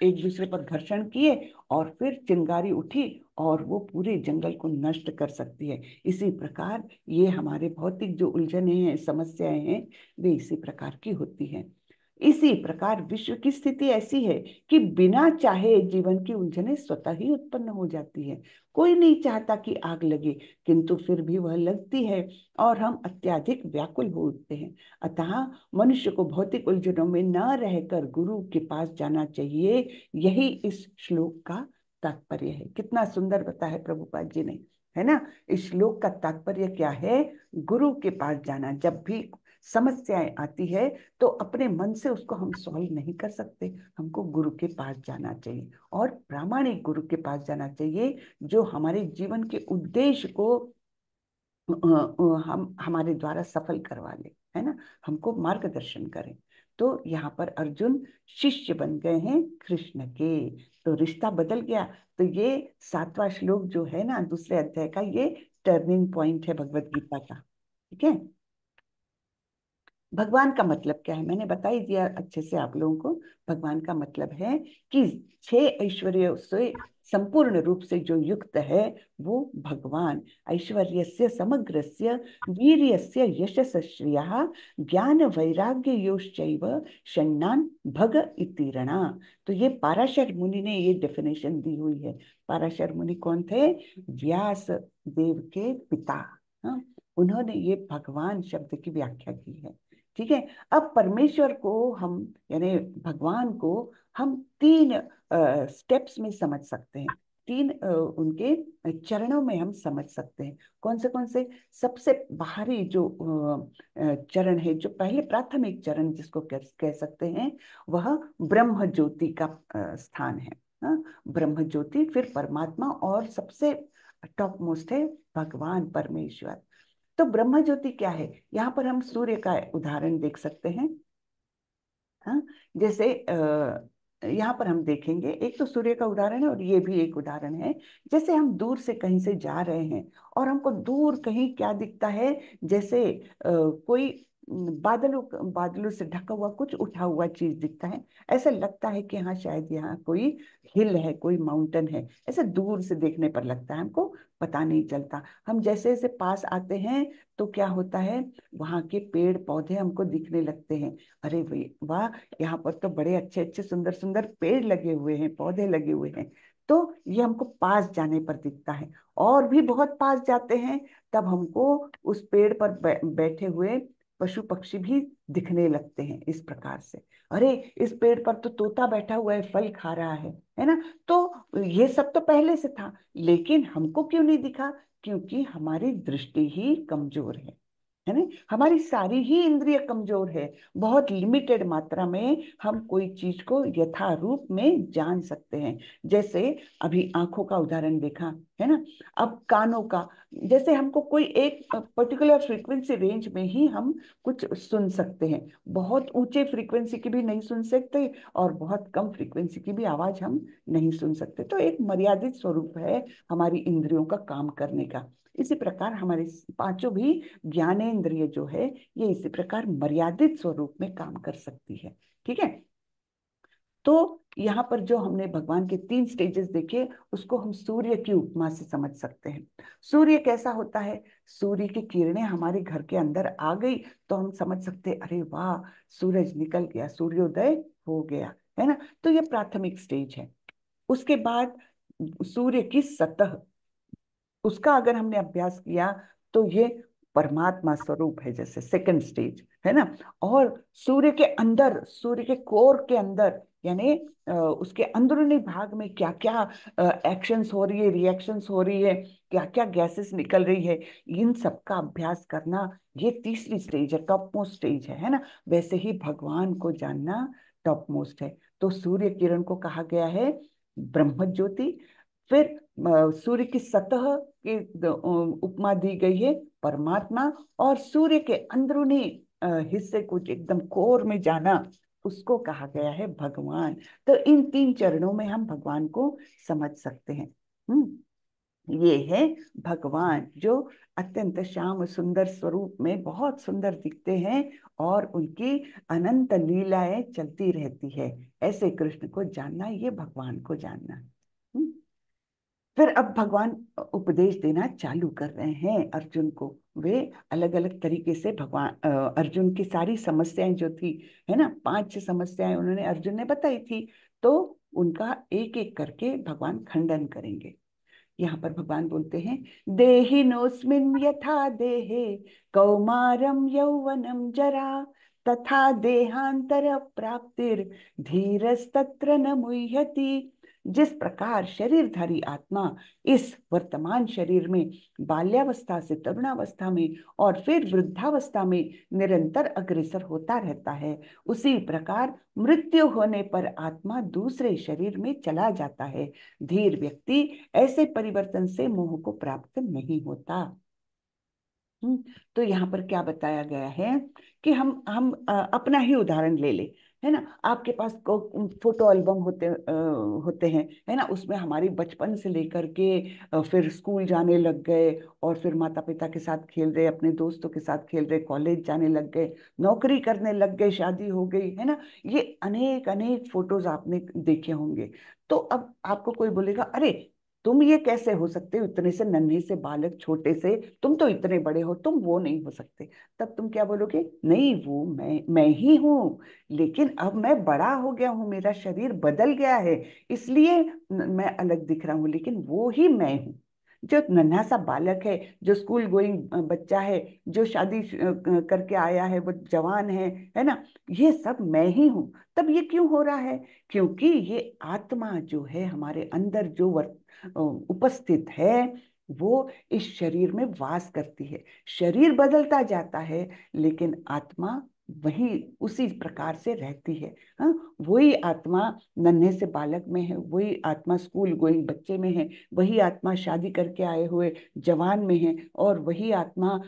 S1: एक दूसरे पर घर्षण किए और फिर चिंगारी उठी और वो पूरे जंगल को नष्ट कर सकती है। इसी प्रकार ये हमारे भौतिक जो उलझने हैं, समस्याएं हैं, वे इसी प्रकार की होती हैं। इसी प्रकार विश्व की स्थिति ऐसी है कि बिना चाहे जीवन की उलझनें स्वतः ही उत्पन्न हो जाती है। कोई नहीं चाहता कि आग लगे, किंतु फिर भी वह लगती है और हम अत्यधिक व्याकुल हो उठते हैं। अतः मनुष्य को भौतिक उलझनों में न रहकर गुरु के पास जाना चाहिए। यही इस श्लोक का तात्पर्य है। कितना सुंदर बताया प्रभुपाद जी ने, है ना। इस श्लोक का तात्पर्य क्या है? गुरु के पास जाना। जब भी समस्याएं आती है तो अपने मन से उसको हम सॉल्व नहीं कर सकते, हमको गुरु के पास जाना चाहिए, और प्रामाणिक गुरु के पास जाना चाहिए, जो हमारे जीवन के उद्देश्य को हम हमारे द्वारा सफल करवा ले, है ना, हमको मार्गदर्शन करें। तो यहाँ पर अर्जुन शिष्य बन गए हैं कृष्ण के, तो रिश्ता बदल गया। तो ये 7वां श्लोक जो है ना दूसरे अध्याय का, ये टर्निंग पॉइंट है भगवत गीता का। ठीक है। भगवान का मतलब क्या है मैंने बता ही दिया अच्छे से आप लोगों को। भगवान का मतलब है कि 6 ऐश्वर्यों से संपूर्ण रूप से जो युक्त है वो भगवान। ऐश्वर्यस्य समग्रस्य वीर्यस्य यशस्य श्रियः ज्ञान वैराग्य योश्चैव षण्णान भग इतिरणा। तो ये पाराशर मुनि ने ये डेफिनेशन दी हुई है। पाराशर मुनि कौन थे? व्यास देव के पिता। हाँ, उन्होंने ये भगवान शब्द की व्याख्या की है। ठीक है। अब परमेश्वर को हम, यानी भगवान को हम 3 स्टेप्स में समझ सकते हैं। 3 उनके चरणों में हम समझ सकते हैं। कौन से? सबसे बाहरी जो चरण है, जो पहले प्राथमिक चरण जिसको कह सकते हैं, वह ब्रह्म ज्योति का स्थान है। हाँ, ब्रह्म ज्योति, फिर परमात्मा, और सबसे टॉप मोस्ट है भगवान परमेश्वर। तो ब्रह्म ज्योति क्या है? यहाँ पर हम सूर्य का उदाहरण देख सकते हैं। हाँ, जैसे यहाँ पर हम देखेंगे, एक तो सूर्य का उदाहरण है और ये भी एक उदाहरण है। जैसे हम दूर से कहीं से जा रहे हैं और हमको दूर कहीं क्या दिखता है, जैसे कोई बादलों से ढका हुआ कुछ उठा हुआ चीज दिखता है। ऐसा लगता है कि हाँ शायद यहाँ कोई हिल है, कोई माउंटेन है। ऐसे दूर से देखने पर लगता है, हमको पता नहीं चलता। हम जैसे जैसे पास आते हैं तो क्या होता है, वहां के पेड़ पौधे हमको दिखने लगते हैं। अरे भाई वाह, यहाँ पर तो बड़े अच्छे अच्छे सुंदर सुंदर पेड़ लगे हुए हैं, पौधे लगे हुए हैं। तो ये हमको पास जाने पर दिखता है। और भी बहुत पास जाते हैं तब हमको उस पेड़ पर बैठे हुए पशु पक्षी भी दिखने लगते हैं। इस प्रकार से, अरे इस पेड़ पर तो तोता बैठा हुआ है, फल खा रहा है ना। तो ये सब तो पहले से था, लेकिन हमको क्यों नहीं दिखा? क्योंकि हमारी दृष्टि ही कमजोर है ना। हमारी सारी ही इंद्रिय कमजोर है। बहुत लिमिटेड मात्रा में हम कोई चीज को यथारूप में जान सकते हैं। जैसे अभी आंखों का उदाहरण देखा, है ना। अब कानों का, जैसे हमको कोई एक पर्टिकुलर फ्रीक्वेंसी रेंज में ही हम कुछ सुन सकते हैं। बहुत ऊंचे फ्रीक्वेंसी की भी नहीं सुन सकते और बहुत कम फ्रीक्वेंसी की भी आवाज हम नहीं सुन सकते। तो एक मर्यादित स्वरूप है हमारी इंद्रियों का काम करने का। इसी प्रकार हमारे पांचों भी ज्ञानेंद्रिय जो है, ये इसी प्रकार मर्यादित स्वरूप में काम कर सकती है। ठीक है। तो यहाँ पर जो हमने भगवान के 3 स्टेजेस देखे, उसको हम सूर्य की उपमा से समझ सकते हैं। सूर्य कैसा होता है? सूर्य की किरणें हमारे घर के अंदर आ गई तो हम समझ सकते हैं, अरे वाह, सूरज निकल गया, सूर्योदय हो गया, है ना। तो ये प्राथमिक स्टेज है। उसके बाद सूर्य की सतह, उसका अगर हमने अभ्यास किया तो ये परमात्मा स्वरूप है, जैसे सेकंड स्टेज, है ना। और सूर्य के अंदर, सूर्य के कोर के अंदर, यानी उसके अंदरूनी भाग में क्या क्या एक्शंस हो रही है, रिएक्शंस हो रही है, क्या क्या गैसेस निकल रही है, इन सब का अभ्यास करना, ये तीसरी स्टेज है, टॉप मोस्ट स्टेज है ना। वैसे ही भगवान को जानना टॉप मोस्ट है। तो सूर्य किरण को कहा गया है ब्रह्म ज्योति। फिर सूर्य की सतह की उपमा दी गई है परमात्मा। और सूर्य के अंदरूनी हिस्से को एकदम कोर में जाना, उसको कहा गया है भगवान। तो इन तीन चरणों में हम भगवान को समझ सकते हैं। ये है भगवान जो अत्यंत श्याम सुंदर स्वरूप में बहुत सुंदर दिखते हैं और उनकी अनंत लीलाएं चलती रहती है। ऐसे कृष्ण को जानना, ये भगवान को जानना। हम्म। फिर अब भगवान उपदेश देना चालू कर रहे हैं अर्जुन को। वे अलग अलग तरीके से भगवान अर्जुन की सारी समस्याएं जो थी, है ना, 5-6 समस्याएं उन्होंने अर्जुन ने बताई थी, तो उनका एक एक करके भगवान खंडन करेंगे। यहाँ पर भगवान बोलते हैं, देहिनोऽस्मिन् यथा देहे कौमारम यौवनम जरा तथा देहांतर प्राप्तिर धीरस्तत्र न मुह्यति। जिस प्रकार शरीरधारी आत्मा इस वर्तमान शरीर में बाल्यावस्था से तरुणावस्था में और फिर वृद्धावस्था में निरंतर अग्रसर होता रहता है, उसी प्रकार मृत्यु होने पर आत्मा दूसरे शरीर में चला जाता है। धीर व्यक्ति ऐसे परिवर्तन से मोह को प्राप्त नहीं होता। तो यहाँ पर क्या बताया गया है कि हम अपना ही उदाहरण ले ले, है ना। आपके पास फोटो एल्बम होते हैं, है ना। उसमें हमारी बचपन से लेकर के फिर स्कूल जाने लग गए और फिर माता पिता के साथ खेल रहे, अपने दोस्तों के साथ खेल रहे, कॉलेज जाने लग गए, नौकरी करने लग गए, शादी हो गई, है ना। ये अनेक अनेक फोटोज आपने देखे होंगे। तो अब आपको कोई बोलेगा, अरे तुम ये कैसे हो सकते हो, इतने से नन्हे से बालक, छोटे से, तुम तो इतने बड़े हो, तुम वो नहीं हो सकते। तब तुम क्या बोलोगे, नहीं वो मैं ही हूँ, लेकिन अब मैं बड़ा हो गया हूँ, मेरा शरीर बदल गया है, इसलिए मैं अलग दिख रहा हूँ, लेकिन वो ही मैं हूँ। जो नन्हा सा बालक है, जो स्कूल गोइंग बच्चा है, जो शादी करके आया है, वो जवान है ना, ये सब मैं ही हूँ। तब ये क्यों हो रहा है? क्योंकि ये आत्मा जो है हमारे अंदर जो उपस्थित है, वो इस शरीर में वास करती है। शरीर बदलता जाता है, लेकिन आत्मा वही उसी प्रकार से रहती है। हाँ, वही आत्मा नन्हे से बालक में है, वही आत्मा स्कूल गोइंग बच्चे में है, वही आत्मा शादी करके आए हुए जवान में है, और वही आत्मा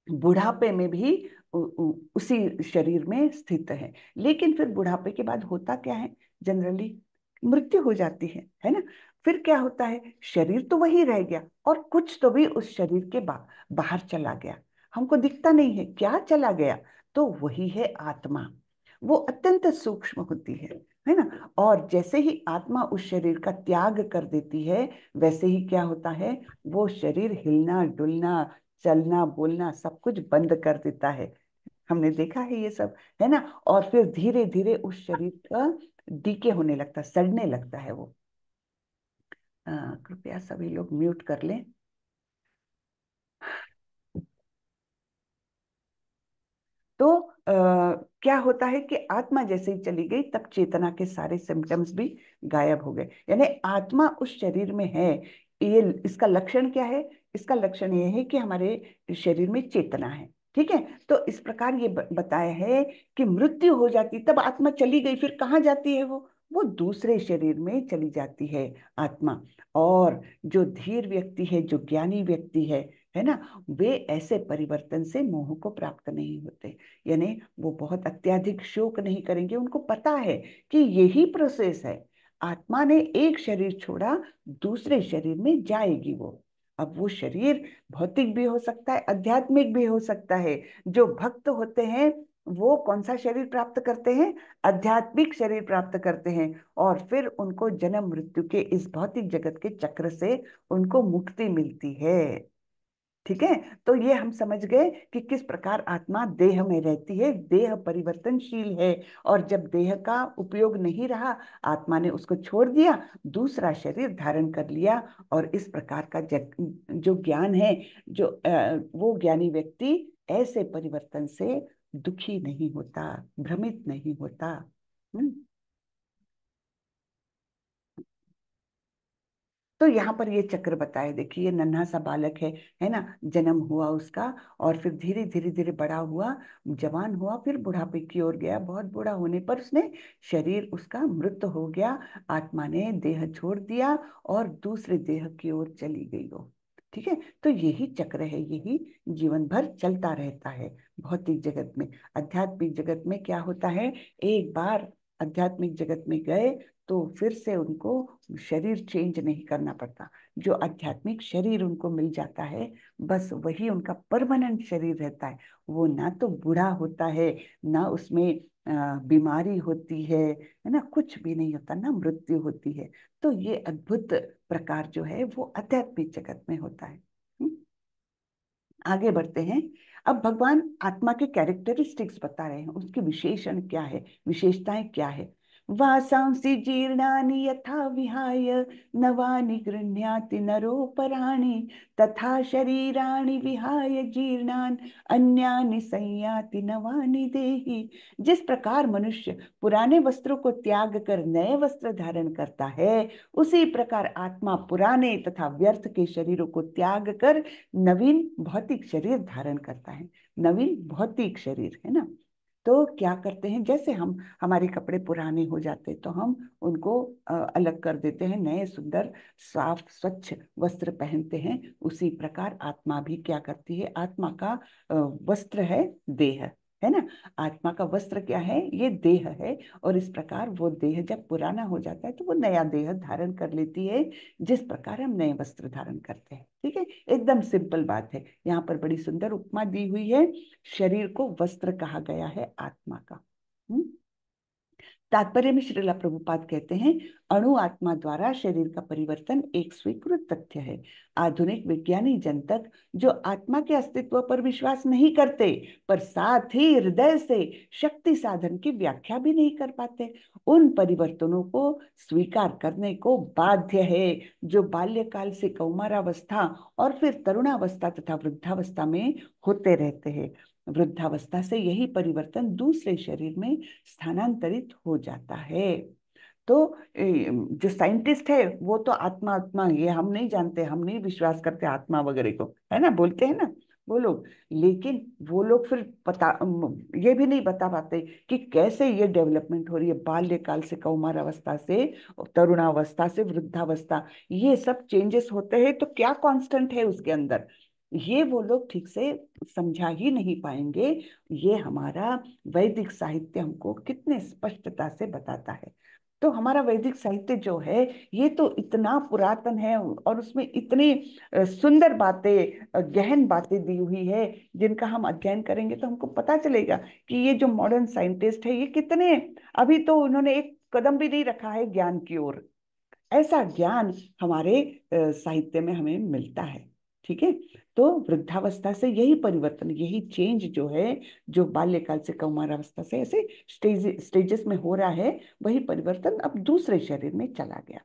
S1: बुढ़ापे में भी उसी शरीर में स्थित है। लेकिन फिर बुढ़ापे के बाद होता क्या है, जनरली मृत्यु हो जाती है ना। फिर क्या होता है, शरीर तो वही रह गया और कुछ तो भी उस शरीर के बाहर चला गया, हमको दिखता नहीं है क्या चला गया। तो वही है आत्मा। वो अत्यंत सूक्ष्म होती है ना। और जैसे ही आत्मा उस शरीर का त्याग कर देती है, वैसे ही क्या होता है, वो शरीर हिलना डुलना, चलना बोलना सब कुछ बंद कर देता है। हमने देखा है ये सब, है ना। और फिर धीरे धीरे उस शरीर का डीके होने लगता है, सड़ने लगता है वो। कृपया सभी लोग म्यूट कर लें। तो क्या होता है कि आत्मा जैसे ही चली गई, तब चेतना के सारे सिम्टम्स भी गायब हो गए। यानी आत्मा उस शरीर में है। ये इसका लक्षण क्या है? इसका लक्षण ये है कि हमारे शरीर में चेतना है। ठीक है। तो इस प्रकार ये बताया है कि मृत्यु हो जाती, तब आत्मा चली गई, फिर कहाँ जाती है वो दूसरे शरीर में चली जाती है आत्मा। और जो धीर व्यक्ति है, जो ज्ञानी व्यक्ति है ना, वे ऐसे परिवर्तन से मोह को प्राप्त नहीं होते। यानी वो बहुत अत्यधिक शोक नहीं करेंगे, उनको पता है कि यही प्रोसेस है। आत्मा ने एक शरीर छोड़ा, दूसरे शरीर में जाएगी वो। अब वो शरीर भौतिक भी हो सकता है, आध्यात्मिक भी हो सकता है। जो भक्त होते हैं वो कौन सा शरीर प्राप्त करते हैं? आध्यात्मिक शरीर प्राप्त करते हैं। और फिर उनको जन्म मृत्यु के इस भौतिक जगत के चक्र से उनको मुक्ति मिलती है। ठीक है। तो ये हम समझ गए कि किस प्रकार आत्मा देह में रहती है, देह परिवर्तनशील है। और जब देह का उपयोग नहीं रहा, आत्मा ने उसको छोड़ दिया, दूसरा शरीर धारण कर लिया। और इस प्रकार का जो ज्ञान है, जो वो ज्ञानी व्यक्ति ऐसे परिवर्तन से दुखी नहीं होता, भ्रमित नहीं होता। हम्म। तो यहाँ पर ये चक्र बताए, देखिए, नन्हा सा बालक है ना, जन्म हुआ उसका, और फिर धीरे धीरे धीरे बड़ा हुआ, जवान हुआ, फिर बुढ़ापे की ओर गया। बहुत बूढ़ा होने पर उसने शरीर उसका मृत हो गया, आत्मा ने देह छोड़ दिया और दूसरे देह की ओर चली गई वो। ठीक है, तो यही चक्र है, यही जीवन भर चलता रहता है भौतिक जगत में। आध्यात्मिक जगत में क्या होता है, एक बार आध्यात्मिक जगत में गए तो फिर से उनको शरीर चेंज नहीं करना पड़ता। जो आध्यात्मिक शरीर उनको मिल जाता है, बस वही उनका परमानेंट शरीर रहता है। वो ना तो बूढ़ा होता है, ना उसमें बीमारी होती है ना, कुछ भी नहीं होता, ना मृत्यु होती है। तो ये अद्भुत प्रकार जो है वो आध्यात्मिक जगत में होता है। आगे बढ़ते हैं। अब भगवान आत्मा के कैरेक्टरिस्टिक्स बता रहे हैं, उसकी विशेषण क्या है, विशेषताएं क्या है। वासांसि जीर्णानि यथा विहाय नवानि गृह्णाति नरोपराणि तथा शरीराणि विहाय जीर्णान अन्यानि संयाति नवानि देहि। जिस प्रकार मनुष्य पुराने वस्त्रों को त्याग कर नए वस्त्र धारण करता है, उसी प्रकार आत्मा पुराने तथा व्यर्थ के शरीरों को त्याग कर नवीन भौतिक शरीर धारण करता है। नवीन भौतिक शरीर है ना। तो क्या करते हैं, जैसे हम हमारे कपड़े पुराने हो जाते तो हम उनको अलग कर देते हैं, नए सुंदर साफ स्वच्छ वस्त्र पहनते हैं। उसी प्रकार आत्मा भी क्या करती है, आत्मा का वस्त्र है देह, है ना। आत्मा का वस्त्र क्या है, ये देह है। और इस प्रकार वो देह जब पुराना हो जाता है तो वो नया देह धारण कर लेती है, जिस प्रकार हम नए वस्त्र धारण करते हैं। ठीक है, एकदम सिंपल बात है। यहाँ पर बड़ी सुंदर उपमा दी हुई है। शरीर को वस्त्र कहा गया है आत्मा का। तात्पर्य में श्रीला प्रभुपाद कहते हैं, अणु आत्मा द्वारा शरीर का परिवर्तन एक स्वीकृत तथ्य है। आधुनिक विज्ञानी जन तक जो आत्मा के अस्तित्व पर विश्वास नहीं करते, पर साथ ही हृदय से शक्ति साधन की व्याख्या भी नहीं कर पाते, उन परिवर्तनों को स्वीकार करने को बाध्य है जो बाल्यकाल से कौमारावस्था और फिर तरुणावस्था तथा वृद्धावस्था में होते रहते हैं। वृद्धावस्था से यही परिवर्तन दूसरे शरीर में स्थानांतरित हो जाता है। तो जो साइंटिस्ट है वो तो आत्मा आत्मा, ये हम नहीं जानते, हम नहीं विश्वास करते आत्मा वगैरह को, है ना, बोलते हैं ना वो लोग। लेकिन वो लोग फिर पता ये भी नहीं बता पाते कि कैसे ये डेवलपमेंट हो रही है, बाल्यकाल से कौमार अवस्था से तरुणावस्था से वृद्धावस्था, ये सब चेंजेस होते हैं, तो क्या कांस्टेंट है उसके अंदर, ये वो लोग ठीक से समझा ही नहीं पाएंगे। ये हमारा वैदिक साहित्य हमको कितने स्पष्टता से बताता है। तो हमारा वैदिक साहित्य जो है ये तो इतना पुरातन है, और उसमें इतनी सुंदर बातें, गहन बातें दी हुई है, जिनका हम अध्ययन करेंगे तो हमको पता चलेगा कि ये जो मॉडर्न साइंटिस्ट है ये कितने, अभी तो उन्होंने एक कदम भी नहीं रखा है ज्ञान की ओर। ऐसा ज्ञान हमारे साहित्य में हमें मिलता है। ठीक है, तो वृद्धावस्था से यही परिवर्तन, यही चेंज जो है, जो बाल्यकाल से कौमारावस्था से ऐसे स्टेजेस में हो रहा है, वही परिवर्तन अब दूसरे शरीर में चला गया।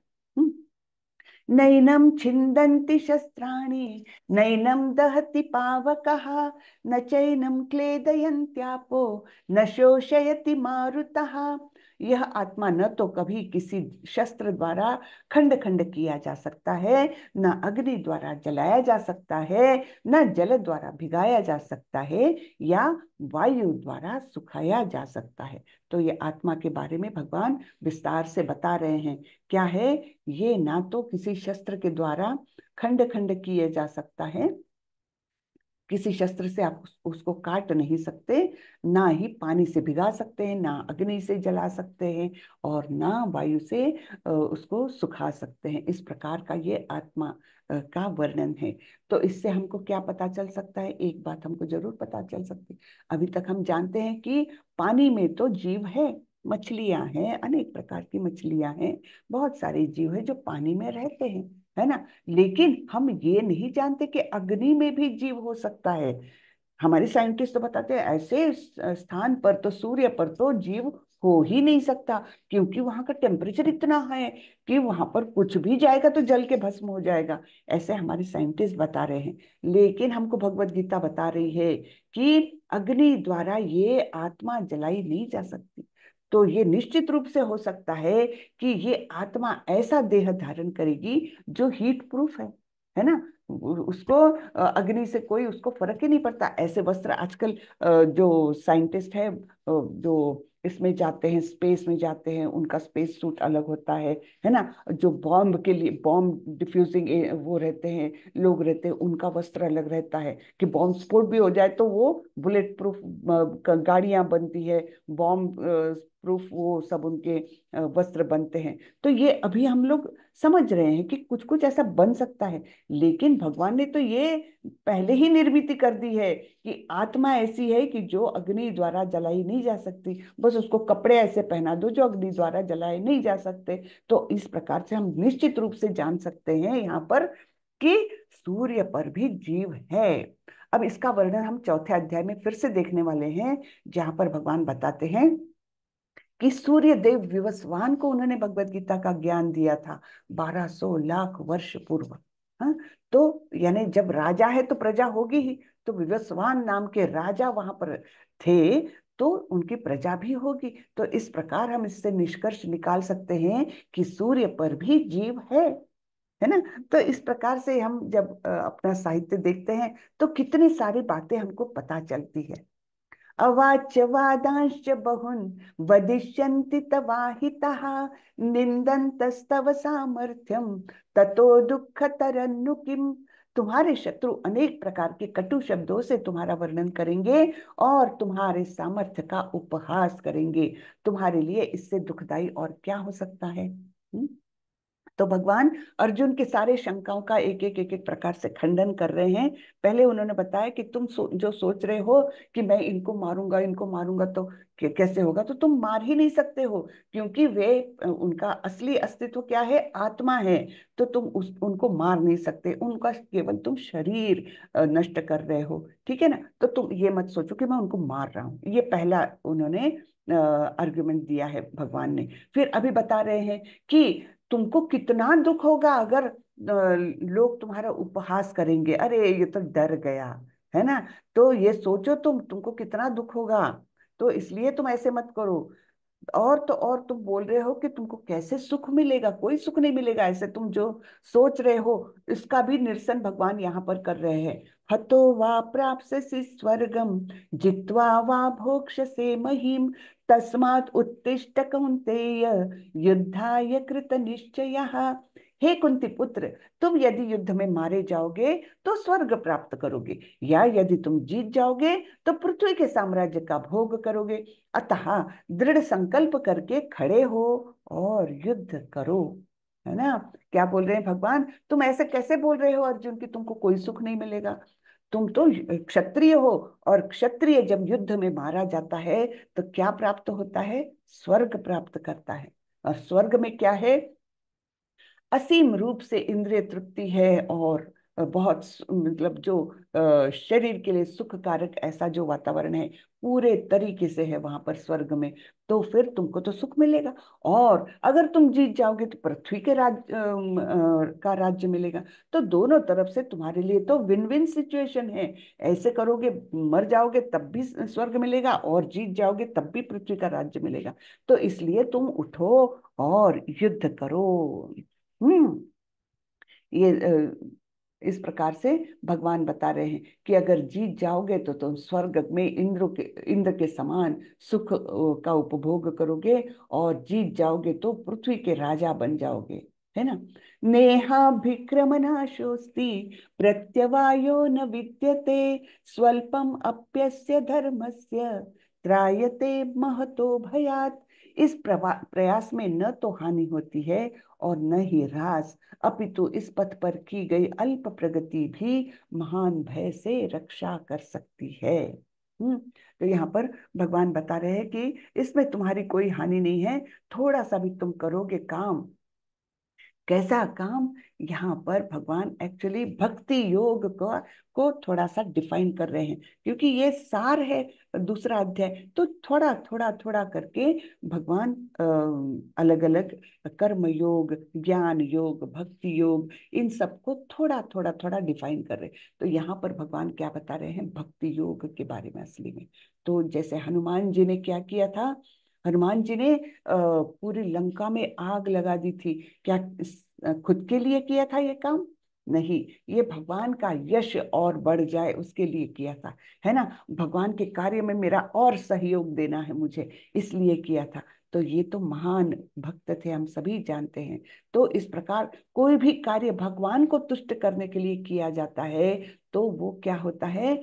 S1: नैनं छिन्दन्ति शस्त्राणि नैनं दहति पावकः न चैनं क्लेदयन्त्यापो न शोषयति मारुतः। यह आत्मा न तो कभी किसी शस्त्र द्वारा खंड खंड किया जा सकता है, न अग्नि द्वारा जलाया जा सकता है, न जल द्वारा भिगाया जा सकता है, या वायु द्वारा सुखाया जा सकता है। तो ये आत्मा के बारे में भगवान विस्तार से बता रहे हैं। क्या है, ये ना तो किसी शस्त्र के द्वारा खंड खंड किए जा सकता है, किसी शस्त्र से आप उसको काट नहीं सकते, ना ही पानी से भिगा सकते हैं, ना अग्नि से जला सकते हैं, और ना वायु से उसको सुखा सकते हैं। इस प्रकार का ये आत्मा का वर्णन है। तो इससे हमको क्या पता चल सकता है, एक बात हमको जरूर पता चल सकती है। अभी तक हम जानते हैं कि पानी में तो जीव है, मछलियां हैं, अनेक प्रकार की मछलियां हैं, बहुत सारे जीव है जो पानी में रहते हैं, है ना। लेकिन हम ये नहीं जानते कि अग्नि में भी जीव हो सकता है। हमारे साइंटिस्ट तो बताते हैं ऐसे स्थान पर तो, सूर्य पर तो जीव हो ही नहीं सकता, क्योंकि वहां का टेम्परेचर इतना है कि वहां पर कुछ भी जाएगा तो जल के भस्म हो जाएगा। ऐसे हमारे साइंटिस्ट बता रहे हैं। लेकिन हमको भगवत गीता बता रही है कि अग्नि द्वारा ये आत्मा जलाई नहीं जा सकती। तो ये निश्चित रूप से हो सकता है कि ये आत्मा ऐसा देह धारण करेगी जो हीट प्रूफ है ना। उसको अग्नि से कोई उसको फर्क ही नहीं पड़ता। ऐसे वस्त्र आजकल जो साइंटिस्ट है जो इसमें जाते हैं, स्पेस में जाते हैं, उनका स्पेस सूट अलग होता है ना। जो बॉम्ब के लिए, बॉम्ब डिफ्यूजिंग वो रहते हैं, लोग रहते हैं, उनका वस्त्र अलग रहता है कि बॉम्ब स्फोट भी हो जाए तो वो बुलेट प्रूफ गाड़ियां बनती है, बॉम्ब प्रूफ वो सब उनके वस्त्र बनते हैं। तो ये अभी हम लोग समझ रहे हैं कि कुछ कुछ ऐसा बन सकता है, लेकिन भगवान ने तो ये पहले ही निर्मित कर दी है कि आत्मा ऐसी है कि जो अग्नि द्वारा जलाई नहीं जा सकती, बस उसको कपड़े ऐसे पहना दो जो अग्नि द्वारा जलाए नहीं जा सकते। तो इस प्रकार से हम निश्चित रूप से जान सकते हैं यहाँ पर कि सूर्य पर भी जीव है। अब इसका वर्णन हम चौथे अध्याय में फिर से देखने वाले हैं, जहां पर भगवान बताते हैं कि सूर्य देव विवस्वान को उन्होंने भगवत गीता का ज्ञान दिया था 1200 लाख वर्ष पूर्व। हाँ, तो यानी जब राजा है तो प्रजा होगी ही, तो विवस्वान नाम के राजा वहां पर थे, तो उनकी प्रजा भी होगी। तो इस प्रकार हम इससे निष्कर्ष निकाल सकते हैं कि सूर्य पर भी जीव है ना। तो इस प्रकार से हम जब अपना साहित्य देखते हैं तो कितनी सारी बातें हमको पता चलती है। अवाच्य वादांश्च बहुन् वदिष्यन्ति तवाहितः निन्दन्तस्तव सामर्थ्यम ततो दुःखतरन्नु किम। तुम्हारे शत्रु अनेक प्रकार के कटु शब्दों से तुम्हारा वर्णन करेंगे और तुम्हारे सामर्थ्य का उपहास करेंगे। तुम्हारे लिए इससे दुखदाई और क्या हो सकता है? तो भगवान अर्जुन के सारे शंकाओं का एक एक प्रकार से खंडन कर रहे हैं। पहले उन्होंने बताया कि तुम जो सोच रहे हो कि मैं इनको मारूंगा तो कैसे होगा, तो तुम मार ही नहीं सकते हो, क्योंकि वे उनका असली अस्तित्व क्या है, आत्मा है। तो तुम उनको मार नहीं सकते, उनका केवल तुम शरीर नष्ट कर रहे हो, ठीक है ना। तो तुम ये मत सोचो कि मैं उनको मार रहा हूँ। ये पहला उन्होंने आर्गुमेंट दिया है भगवान ने। फिर अभी बता रहे हैं कि तुमको कितना दुख होगा अगर लोग तुम्हारा उपहास करेंगे, अरे ये तो डर गया, है ना। तो ये सोचो तुमको कितना दुख होगा। तो इसलिए तुम ऐसे मत करो। और तो और तुम बोल रहे हो कि तुमको कैसे सुख मिलेगा, कोई सुख नहीं मिलेगा, ऐसे तुम जो सोच रहे हो इसका भी निरसन भगवान यहाँ पर कर रहे हैं। हतो वा प्राप्स्यसि स्वर्गम जित्वा वा भोक्ष्यसे महीम तस्मात् उत्तिष्ठ कौन्तेय युद्धाय कृत निश्चयः। हे कुंती पुत्र, तुम यदि युद्ध में मारे जाओगे तो स्वर्ग प्राप्त करोगे, या यदि तुम जीत जाओगे तो पृथ्वी के साम्राज्य का भोग करोगे। अतः दृढ़ संकल्प करके खड़े हो और युद्ध करो। है ना। क्या बोल रहे हैं भगवान, तुम ऐसे कैसे बोल रहे हो अर्जुन कि तुमको कोई सुख नहीं मिलेगा? तुम तो क्षत्रिय हो, और क्षत्रिय जब युद्ध में मारा जाता है तो क्या प्राप्त होता है? स्वर्ग प्राप्त करता है। और स्वर्ग में क्या है? असीम रूप से इंद्रिय तृप्ति है, और बहुत मतलब जो शरीर के लिए सुखकारक ऐसा जो वातावरण है पूरे तरीके से है वहां पर स्वर्ग में। तो फिर तुमको तो सुख मिलेगा, और अगर तुम जीत जाओगे तो पृथ्वी के का राज्य मिलेगा। तो दोनों तरफ से तुम्हारे लिए तो विन विन सिचुएशन है। ऐसे करोगे, मर जाओगे तब भी स्वर्ग मिलेगा, और जीत जाओगे तब भी पृथ्वी का राज्य मिलेगा। तो इसलिए तुम उठो और युद्ध करो। हम्म। ये इस प्रकार से भगवान बता रहे हैं कि अगर जीत जाओगे तो तुम स्वर्ग में इंद्र के समान सुख का उपभोग करोगे, और जीत जाओगे तो पृथ्वी के राजा बन जाओगे, है ना। नेहाभिक्रमनाशोस्ति प्रत्यवायो न विद्यते स्वल्पम अप्यस्य धर्मस्य त्रायते महतो भयात्। इस प्रयास में न तो हानि होती है और न ही ह्रास, अपितु इस पथ पर की गई अल्प प्रगति भी महान भय से रक्षा कर सकती है। तो यहाँ पर भगवान बता रहे हैं कि इसमें तुम्हारी कोई हानि नहीं है, थोड़ा सा भी तुम करोगे काम। कैसा काम? यहाँ पर भगवान एक्चुअली भक्ति योग को थोड़ा सा डिफाइन कर रहे हैं, क्योंकि ये सार है दूसरा अध्याय। तो थोड़ा थोड़ा थोड़ा करके भगवान अलग अलग कर्म योग, ज्ञान योग, भक्ति योग, इन सबको थोड़ा थोड़ा थोड़ा डिफाइन कर रहे हैं। तो यहाँ पर भगवान क्या बता रहे हैं भक्ति योग के बारे में असली में। तो जैसे हनुमान जी ने क्या किया था, हनुमान जी ने पूरी लंका में आग लगा दी थी। क्या खुद के लिए किया था ये काम? नहीं, ये भगवान का यश और बढ़ जाए उसके लिए किया था, है ना। भगवान के कार्य में मेरा और सहयोग देना है मुझे, इसलिए किया था। तो ये तो महान भक्त थे, हम सभी जानते हैं। तो इस प्रकार कोई भी कार्य भगवान को तुष्ट करने के लिए किया जाता है तो वो क्या होता है,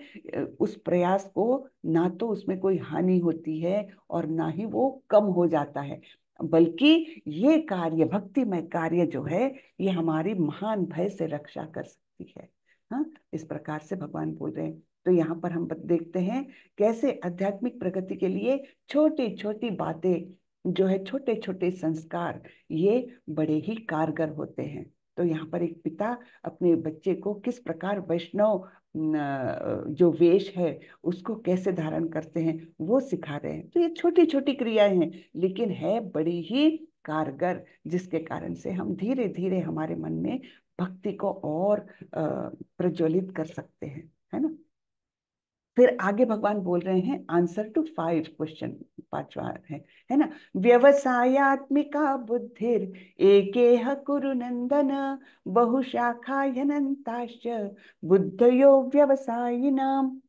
S1: उस प्रयास को ना तो उसमें कोई हानि होती है और ना ही वो कम हो जाता है, बल्कि ये कार्य, भक्तिमय कार्य जो है, ये हमारी महान भय से रक्षा कर सकती है। हाँ, इस प्रकार से भगवान बोल रहे हैं। तो यहाँ पर हम देखते हैं कैसे आध्यात्मिक प्रगति के लिए छोटी छोटी बातें जो है, छोटे छोटे संस्कार, ये बड़े ही कारगर होते हैं। तो यहाँ पर एक पिता अपने बच्चे को किस प्रकार वैष्णव जो वेश है उसको कैसे धारण करते हैं वो सिखा रहे हैं। तो ये छोटी छोटी क्रियाएं हैं, लेकिन है बड़ी ही कारगर, जिसके कारण से हम धीरे धीरे हमारे मन में भक्ति को और प्रज्वलित कर सकते हैं, है ना। फिर आगे भगवान बोल रहे हैं आंसर टू 5 क्वेश्चन, पांचवा है ना। व्यवसायत्मिका बुद्धिर एकेह कुरु नंदन बहुशाखायनन्ताश्च बुद्धयो व्यवसायिनाम।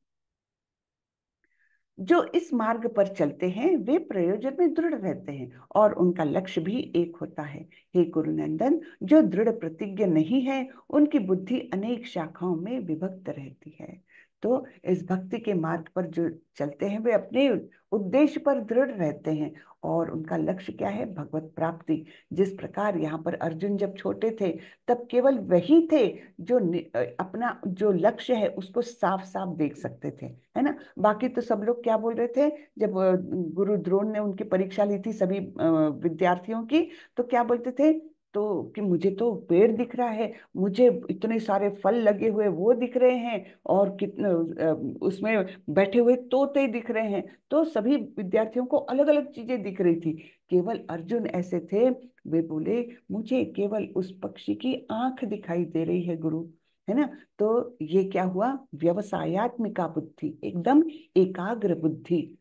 S1: जो इस मार्ग पर चलते हैं वे प्रयोजन में दृढ़ रहते हैं और उनका लक्ष्य भी एक होता है। हे कुरुनंदन, जो दृढ़ प्रतिज्ञ नहीं है उनकी बुद्धि अनेक शाखाओं में विभक्त रहती है। तो इस भक्ति के मार्ग पर जो चलते हैं वे अपने उद्देश्य पर दृढ़ रहते हैं और उनका लक्ष्य क्या है, भगवत प्राप्ति। जिस प्रकार यहाँ पर अर्जुन जब छोटे थे तब केवल वही थे जो अपना जो लक्ष्य है उसको साफ साफ देख सकते थे, है ना। बाकी तो सब लोग क्या बोल रहे थे, जब गुरु द्रोण ने उनकी परीक्षा ली थी सभी विद्यार्थियों की, तो क्या बोलते थे, तो कि मुझे तो पेड़ दिख रहा है, मुझे इतने सारे फल लगे हुए वो दिख रहे हैं, और कितने उसमें बैठे हुए तोते दिख रहे हैं। तो सभी विद्यार्थियों को अलग अलग चीजें दिख रही थी, केवल अर्जुन ऐसे थे, वे बोले मुझे केवल उस पक्षी की आंख दिखाई दे रही है गुरु, है ना। तो ये क्या हुआ, व्यवसायत्मिका बुद्धि, एकदम एकाग्र बुद्धि।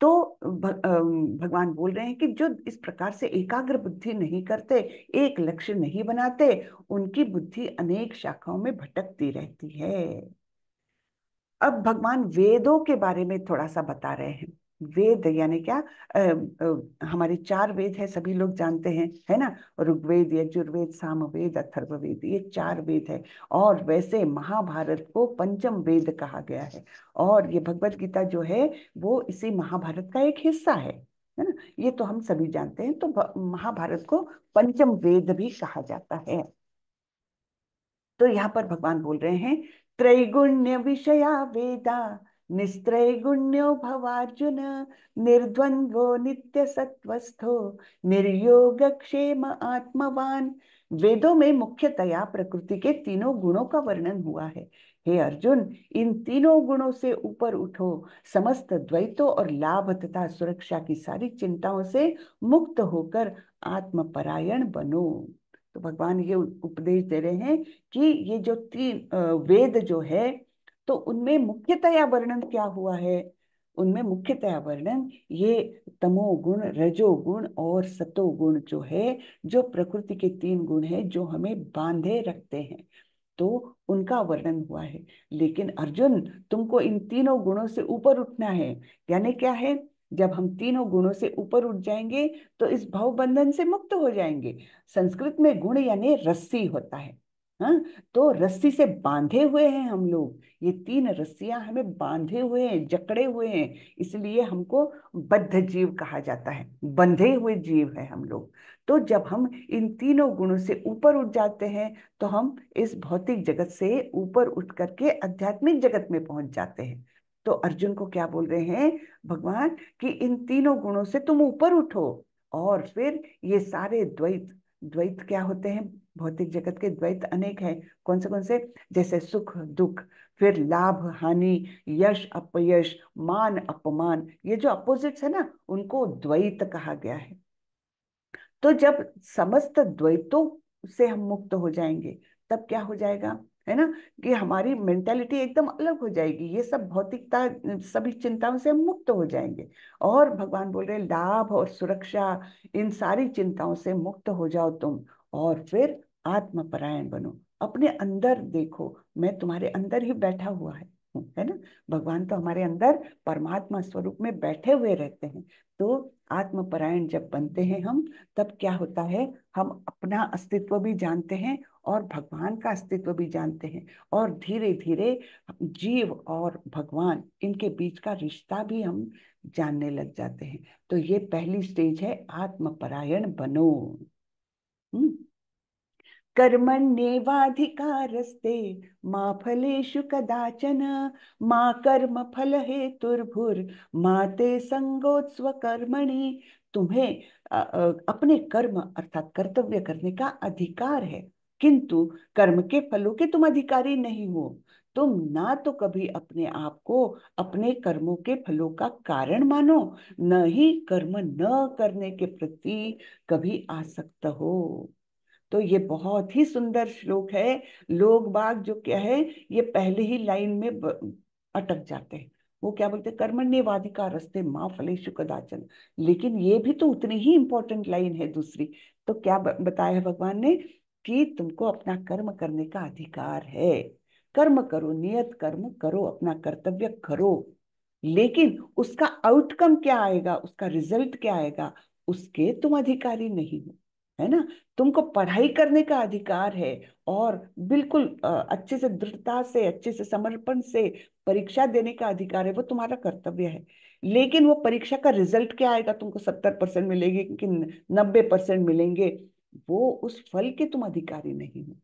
S1: तो भगवान बोल रहे हैं कि जो इस प्रकार से एकाग्र बुद्धि नहीं करते, एक लक्ष्य नहीं बनाते, उनकी बुद्धि अनेक शाखाओं में भटकती रहती है। अब भगवान वेदों के बारे में थोड़ा सा बता रहे हैं। वेद यानी क्या, हमारे 4 वेद है, सभी लोग जानते हैं, है ना। ऋग्वेद, यजुर्वेद, सामवेद, अथर्ववेद, ये 4 वेद है। और वैसे महाभारत को पंचम वेद कहा गया है, और ये भगवत गीता जो है वो इसी महाभारत का एक हिस्सा है ना। ये तो हम सभी जानते हैं। तो महाभारत को पंचम वेद भी कहा जाता है। तो यहाँ पर भगवान बोल रहे हैं त्रैगुण्य विषया वेदा निस्त्रैगुण्यो भवार्जुन निर्द्वंद्वो नित्य सत्वस्थो निर्योग क्षेम आत्मवान। वेदों में मुख्यतया प्रकृति के तीनों गुणों का वर्णन हुआ है। हे अर्जुन, इन तीनों गुणों से ऊपर उठो, समस्त द्वैतों और लाभ तथा सुरक्षा की सारी चिंताओं से मुक्त होकर आत्मपरायण बनो। तो भगवान ये उपदेश दे रहे हैं कि ये जो 3 वेद जो है, तो उनमें मुख्यतया वर्णन क्या हुआ है, उनमें मुख्यतया वर्णन ये तमोगुण, रजोगुण और सतोगुण जो है, जो प्रकृति के 3 गुण है जो हमें बांधे रखते हैं, तो उनका वर्णन हुआ है। लेकिन अर्जुन, तुमको इन तीनों गुणों से ऊपर उठना है। यानी क्या है, जब हम तीनों गुणों से ऊपर उठ जाएंगे तो इस भव बंधन से मुक्त हो जाएंगे। संस्कृत में गुण यानी रस्सी होता है। हाँ, तो रस्सी से बांधे हुए हैं हम लोग, ये 3 रस्सियां हमें बांधे हुए हैं, जकड़े हुए हैं, इसलिए हमको बद्ध जीव कहा जाता है, बंधे हुए जीव है हम लोग। तो जब हम इन तीनों गुणों से ऊपर उठ जाते हैं तो हम इस भौतिक जगत से ऊपर उठ करके आध्यात्मिक जगत में पहुंच जाते हैं। तो अर्जुन को क्या बोल रहे हैं भगवान, कि इन तीनों गुणों से तुम ऊपर उठो, और फिर ये सारे द्वैत, द्वैत क्या होते हैं, भौतिक जगत के द्वैत अनेक हैं। कौन से, जैसे सुख दुख, फिर लाभ हानि, यश अपयश, मान अपमान, ये जो अपोजिट्स है ना, उनको द्वैत कहा गया है। तो जब समस्त द्वैतों से हम मुक्त हो जाएंगे तब क्या हो जाएगा, है ना, कि हमारी मेंटालिटी एकदम अलग हो जाएगी, ये सब भौतिकता, सभी चिंताओं से हम मुक्त हो जाएंगे। और भगवान बोल रहे हैं लाभ और सुरक्षा, इन सारी चिंताओं से मुक्त हो जाओ तुम, और फिर आत्मपरायण बनो, अपने अंदर देखो, मैं तुम्हारे अंदर ही बैठा हुआ है ना। भगवान तो हमारे अंदर परमात्मा स्वरूप में बैठे हुए रहते हैं। तो आत्मपरायण जब बनते हैं हम, तब क्या होता है, हम अपना अस्तित्व भी जानते हैं और भगवान का अस्तित्व भी जानते हैं, और धीरे धीरे जीव और भगवान इनके बीच का रिश्ता भी हम जानने लग जाते हैं। तो ये पहली स्टेज है, आत्मपरायण बनो। हम्म। कर्मण्येवाधिकारस्ते मा फलेषु कदाचन, मा कर्म फल हेतुर्भुर्मा ते संगोत्स्व कर्मणि। तुम्हें अपने कर्म अर्थात कर्तव्य करने का अधिकार है, किंतु कर्म के फलों के तुम अधिकारी नहीं हो। तुम ना तो कभी अपने आप को अपने कर्मों के फलों का कारण मानो, न ही कर्म न करने के प्रति कभी आसक्त हो। तो ये बहुत ही सुंदर श्लोक है। लोग बाग जो क्या है, ये पहले ही लाइन में अटक जाते हैं। वो क्या बोलते हैं, कर्मण्येवाधिकारस्ते माँ फलेषु कदाचन। लेकिन ये भी तो उतनी ही इंपॉर्टेंट लाइन है दूसरी। तो क्या बताया है भगवान ने, कि तुमको अपना कर्म करने का अधिकार है। कर्म करो, नियत कर्म करो, अपना कर्तव्य करो, लेकिन उसका आउटकम क्या आएगा, उसका रिजल्ट क्या आएगा, उसके तुम अधिकारी नहीं हो, है ना। तुमको पढ़ाई करने का अधिकार है, और बिल्कुल अच्छे से, दृढ़ता से, अच्छे से, समर्पण से परीक्षा देने का अधिकार है, वो तुम्हारा कर्तव्य है। लेकिन वो परीक्षा का रिजल्ट क्या आएगा, तुमको 70% मिलेगी कि 90% मिलेंगे, वो उस फल के तुम अधिकारी नहीं हो।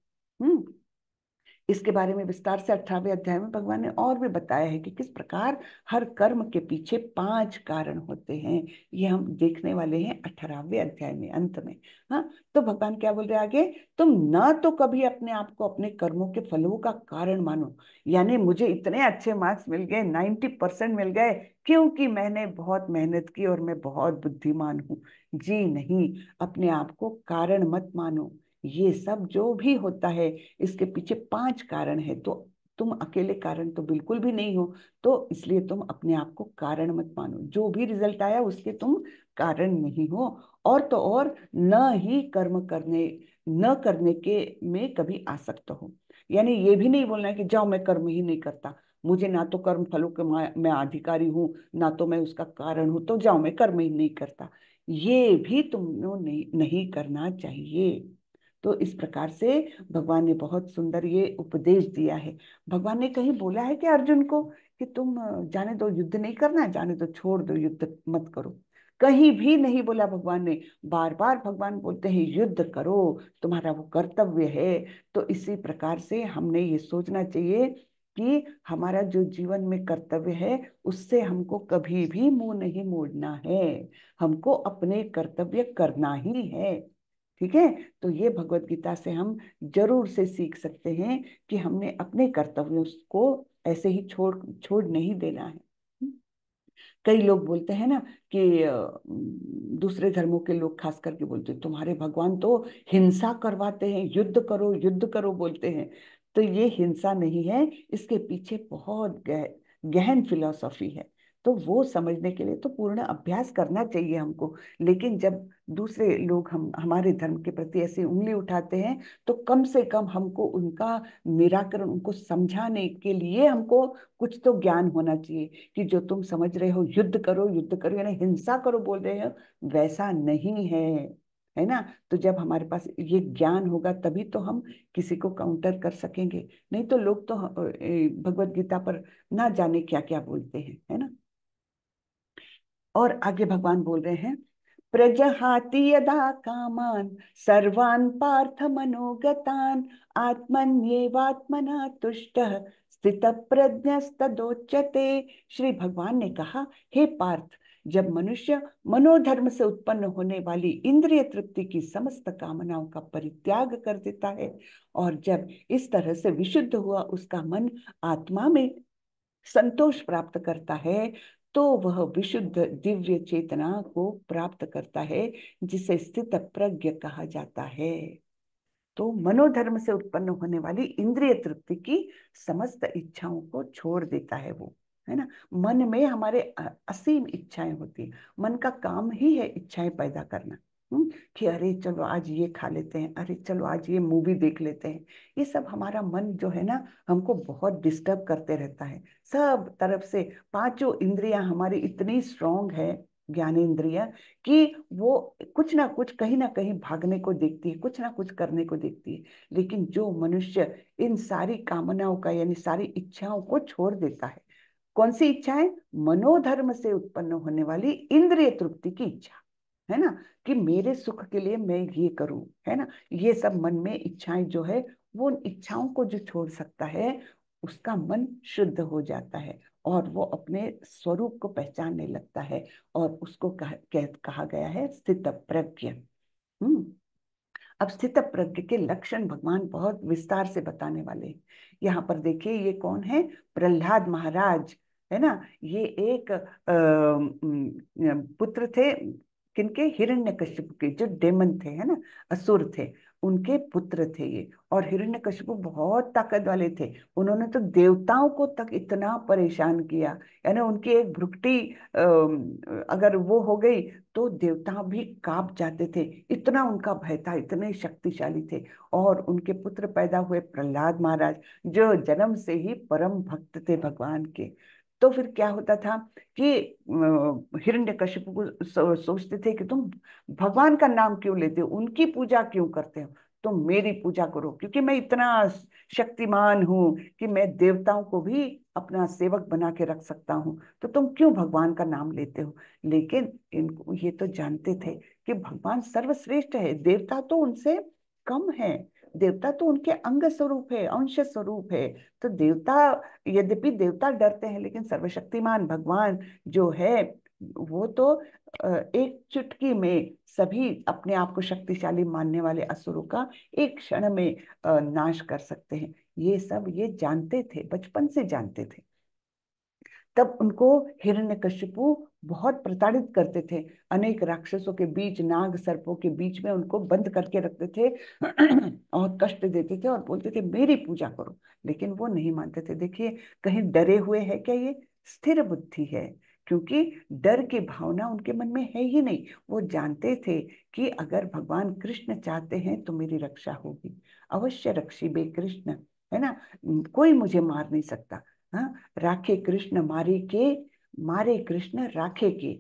S1: इसके बारे में विस्तार से 18वें अध्याय में भगवान ने और भी बताया है कि किस प्रकार हर कर्म के पीछे 5 कारण होते हैं। ये हम देखने वाले हैं 18वें अध्याय में, अंत में। हाँ, तो भगवान क्या बोल रहे हैं आगे, तुम ना तो कभी अपने आप को अपने कर्मों के फलों का कारण मानो, यानी मुझे इतने अच्छे मार्क्स मिल गए, 90% मिल गए, क्योंकि मैंने बहुत मेहनत की और मैं बहुत बुद्धिमान हूँ। जी नहीं, अपने आप को कारण मत मानो। ये सब जो भी होता है, इसके पीछे 5 कारण है, तो तुम अकेले कारण तो बिल्कुल भी नहीं हो। तो इसलिए तुम अपने आप को कारण मत मानो, जो भी रिजल्ट आया उसके तुम कारण नहीं हो। और तो और न ही कर्म करने, न करने के में कभी आसक्त हो। यानी ये भी नहीं बोलना है कि जाओ मैं कर्म ही नहीं करता, मुझे ना तो कर्म फलों के मैं अधिकारी हूँ, ना तो मैं उसका कारण हूँ, तो जाओ मैं कर्म ही नहीं करता। ये भी तुमने नहीं करना चाहिए। तो इस प्रकार से भगवान ने बहुत सुंदर ये उपदेश दिया है। भगवान ने कहीं बोला है कि अर्जुन को कि तुम जाने दो, युद्ध नहीं करना है, जाने दो, छोड़ दो, युद्ध मत करो। कहीं भी नहीं बोला भगवान ने। बार बार भगवान बोलते हैं युद्ध करो, तुम्हारा वो कर्तव्य है। तो इसी प्रकार से हमने ये सोचना चाहिए कि हमारा जो जीवन में कर्तव्य है, उससे हमको कभी भी मुंह नहीं मोड़ना है। हमको अपने कर्तव्य करना ही है। ठीक है। तो ये भगवत गीता से हम जरूर से सीख सकते हैं कि हमने अपने कर्तव्यों को ऐसे ही छोड़ छोड़ नहीं देना है। कई लोग बोलते हैं ना कि दूसरे धर्मों के लोग खास करके बोलते हैं तुम्हारे भगवान तो हिंसा करवाते हैं, युद्ध करो बोलते हैं। तो ये हिंसा नहीं है, इसके पीछे बहुत गहन फिलॉसफी है। तो वो समझने के लिए तो पूर्ण अभ्यास करना चाहिए हमको। लेकिन जब दूसरे लोग हमारे धर्म के प्रति ऐसी उंगली उठाते हैं, तो कम से कम हमको उनका निराकरण, उनको समझाने के लिए हमको कुछ तो ज्ञान होना चाहिए। कि जो तुम समझ रहे हो युद्ध करो यानी हिंसा करो बोल रहे हो, वैसा नहीं है ना। तो जब हमारे पास ये ज्ञान होगा तभी तो हम किसी को काउंटर कर सकेंगे। नहीं तो लोग तो भगवत गीता पर ना जाने क्या क्या बोलते हैं, है ना। और आगे भगवान बोल रहे हैं, प्रजहाति यदा कामान सर्वान् पार्थ मनोगतान आत्मन्येवात्मना तुष्टः स्थित प्रज्ञस्तदोच्यते। श्री भगवान ने कहा, हे पार्थ, जब मनुष्य मनोधर्म से उत्पन्न होने वाली इंद्रिय तृप्ति की समस्त कामनाओं का परित्याग कर देता है, और जब इस तरह से विशुद्ध हुआ उसका मन आत्मा में संतोष प्राप्त करता है, तो वह विशुद्ध दिव्य चेतना को प्राप्त करता है, जिसे स्थित प्रज्ञ कहा जाता है। तो मनोधर्म से उत्पन्न होने वाली इंद्रिय तृप्ति की समस्त इच्छाओं को छोड़ देता है वो, है ना। मन में हमारे असीम इच्छाएं होती है, मन का काम ही है इच्छाएं पैदा करना। कि अरे चलो आज ये खा लेते हैं, अरे चलो आज ये मूवी देख लेते हैं। ये सब हमारा मन जो है ना, हमको बहुत डिस्टर्ब करते रहता है सब तरफ से। पांचों इंद्रियां हमारी इतनी स्ट्रांग है, ज्ञानेंद्रियां, कि वो कुछ ना कुछ कहीं ना कहीं भागने को देखती है, कुछ ना कुछ करने को देखती है। लेकिन जो मनुष्य इन सारी कामनाओं का यानी सारी इच्छाओं को छोड़ देता है, कौन सी इच्छाएं? मनोधर्म से उत्पन्न होने वाली इंद्रिय तृप्ति की इच्छा, है ना, कि मेरे सुख के लिए मैं ये करूं, है ना, ये सब मन में इच्छाएं जो है, वो उन इच्छाओं को जो छोड़ सकता है, उसका मन शुद्ध हो जाता है और वो अपने स्वरूप को पहचानने लगता है। और उसको कहा गया है स्थित प्रज्ञ। हम्म। अब स्थित प्रज्ञ के लक्षण भगवान बहुत विस्तार से बताने वाले हैं। यहाँ पर देखिए, ये कौन है? प्रहलाद महाराज, है ना। ये एक पुत्र थे किनके? हिरण्यकशिपु के, जो डेमन थे, है ना, असुर थे, उनके पुत्र थे ये। और हिरण्यकशिपु बहुत ताकत वाले थे। उन्होंने तो देवताओं को तक इतना परेशान किया, यानी उनकी एक भ्रुकुटी अगर वो हो गई तो देवता भी कांप जाते थे, इतना उनका भय था, इतने शक्तिशाली थे। और उनके पुत्र पैदा हुए प्रहलाद महाराज, जो जन्म से ही परम भक्त थे भगवान के। तो फिर क्या होता था कि हिरण्यकशिपु को सोचते थे कि तुम भगवान का नाम क्यों लेते हो, उनकी पूजा क्यों करते हो? तुम मेरी पूजा करो, क्योंकि मैं इतना शक्तिमान हूँ कि मैं देवताओं को भी अपना सेवक बना के रख सकता हूँ, तो तुम क्यों भगवान का नाम लेते हो? लेकिन इनको ये तो जानते थे कि भगवान सर्वश्रेष्ठ है, देवता तो उनसे कम है, देवता तो उनके अंग स्वरूप है, अंश स्वरूप है। तो देवता, यद्यपि देवता डरते हैं, लेकिन सर्वशक्तिमान भगवान जो है, वो तो एक चुटकी में सभी अपने आप को शक्तिशाली मानने वाले असुरों का एक क्षण में नाश कर सकते हैं। ये सब ये जानते थे, बचपन से जानते थे। तब उनको हिरण्यकशिपु बहुत प्रताड़ित करते थे, अनेक राक्षसों के बीच, नाग सर्पों के बीच में उनको बंद करके रखते थे और कष्ट देते थे और बोलते थे मेरी पूजा करो। लेकिन वो नहीं मानते थे। देखिए, कहीं डरे हुए है क्या? ये स्थिर बुद्धि है, क्योंकि डर की भावना उनके मन में है ही नहीं। वो जानते थे कि अगर भगवान कृष्ण चाहते हैं तो मेरी रक्षा होगी, अवश्य रक्षी बे कृष्ण, है ना, कोई मुझे मार नहीं सकता। हाँ, राखे कृष्ण मारे के, मारे कृष्ण राखे के।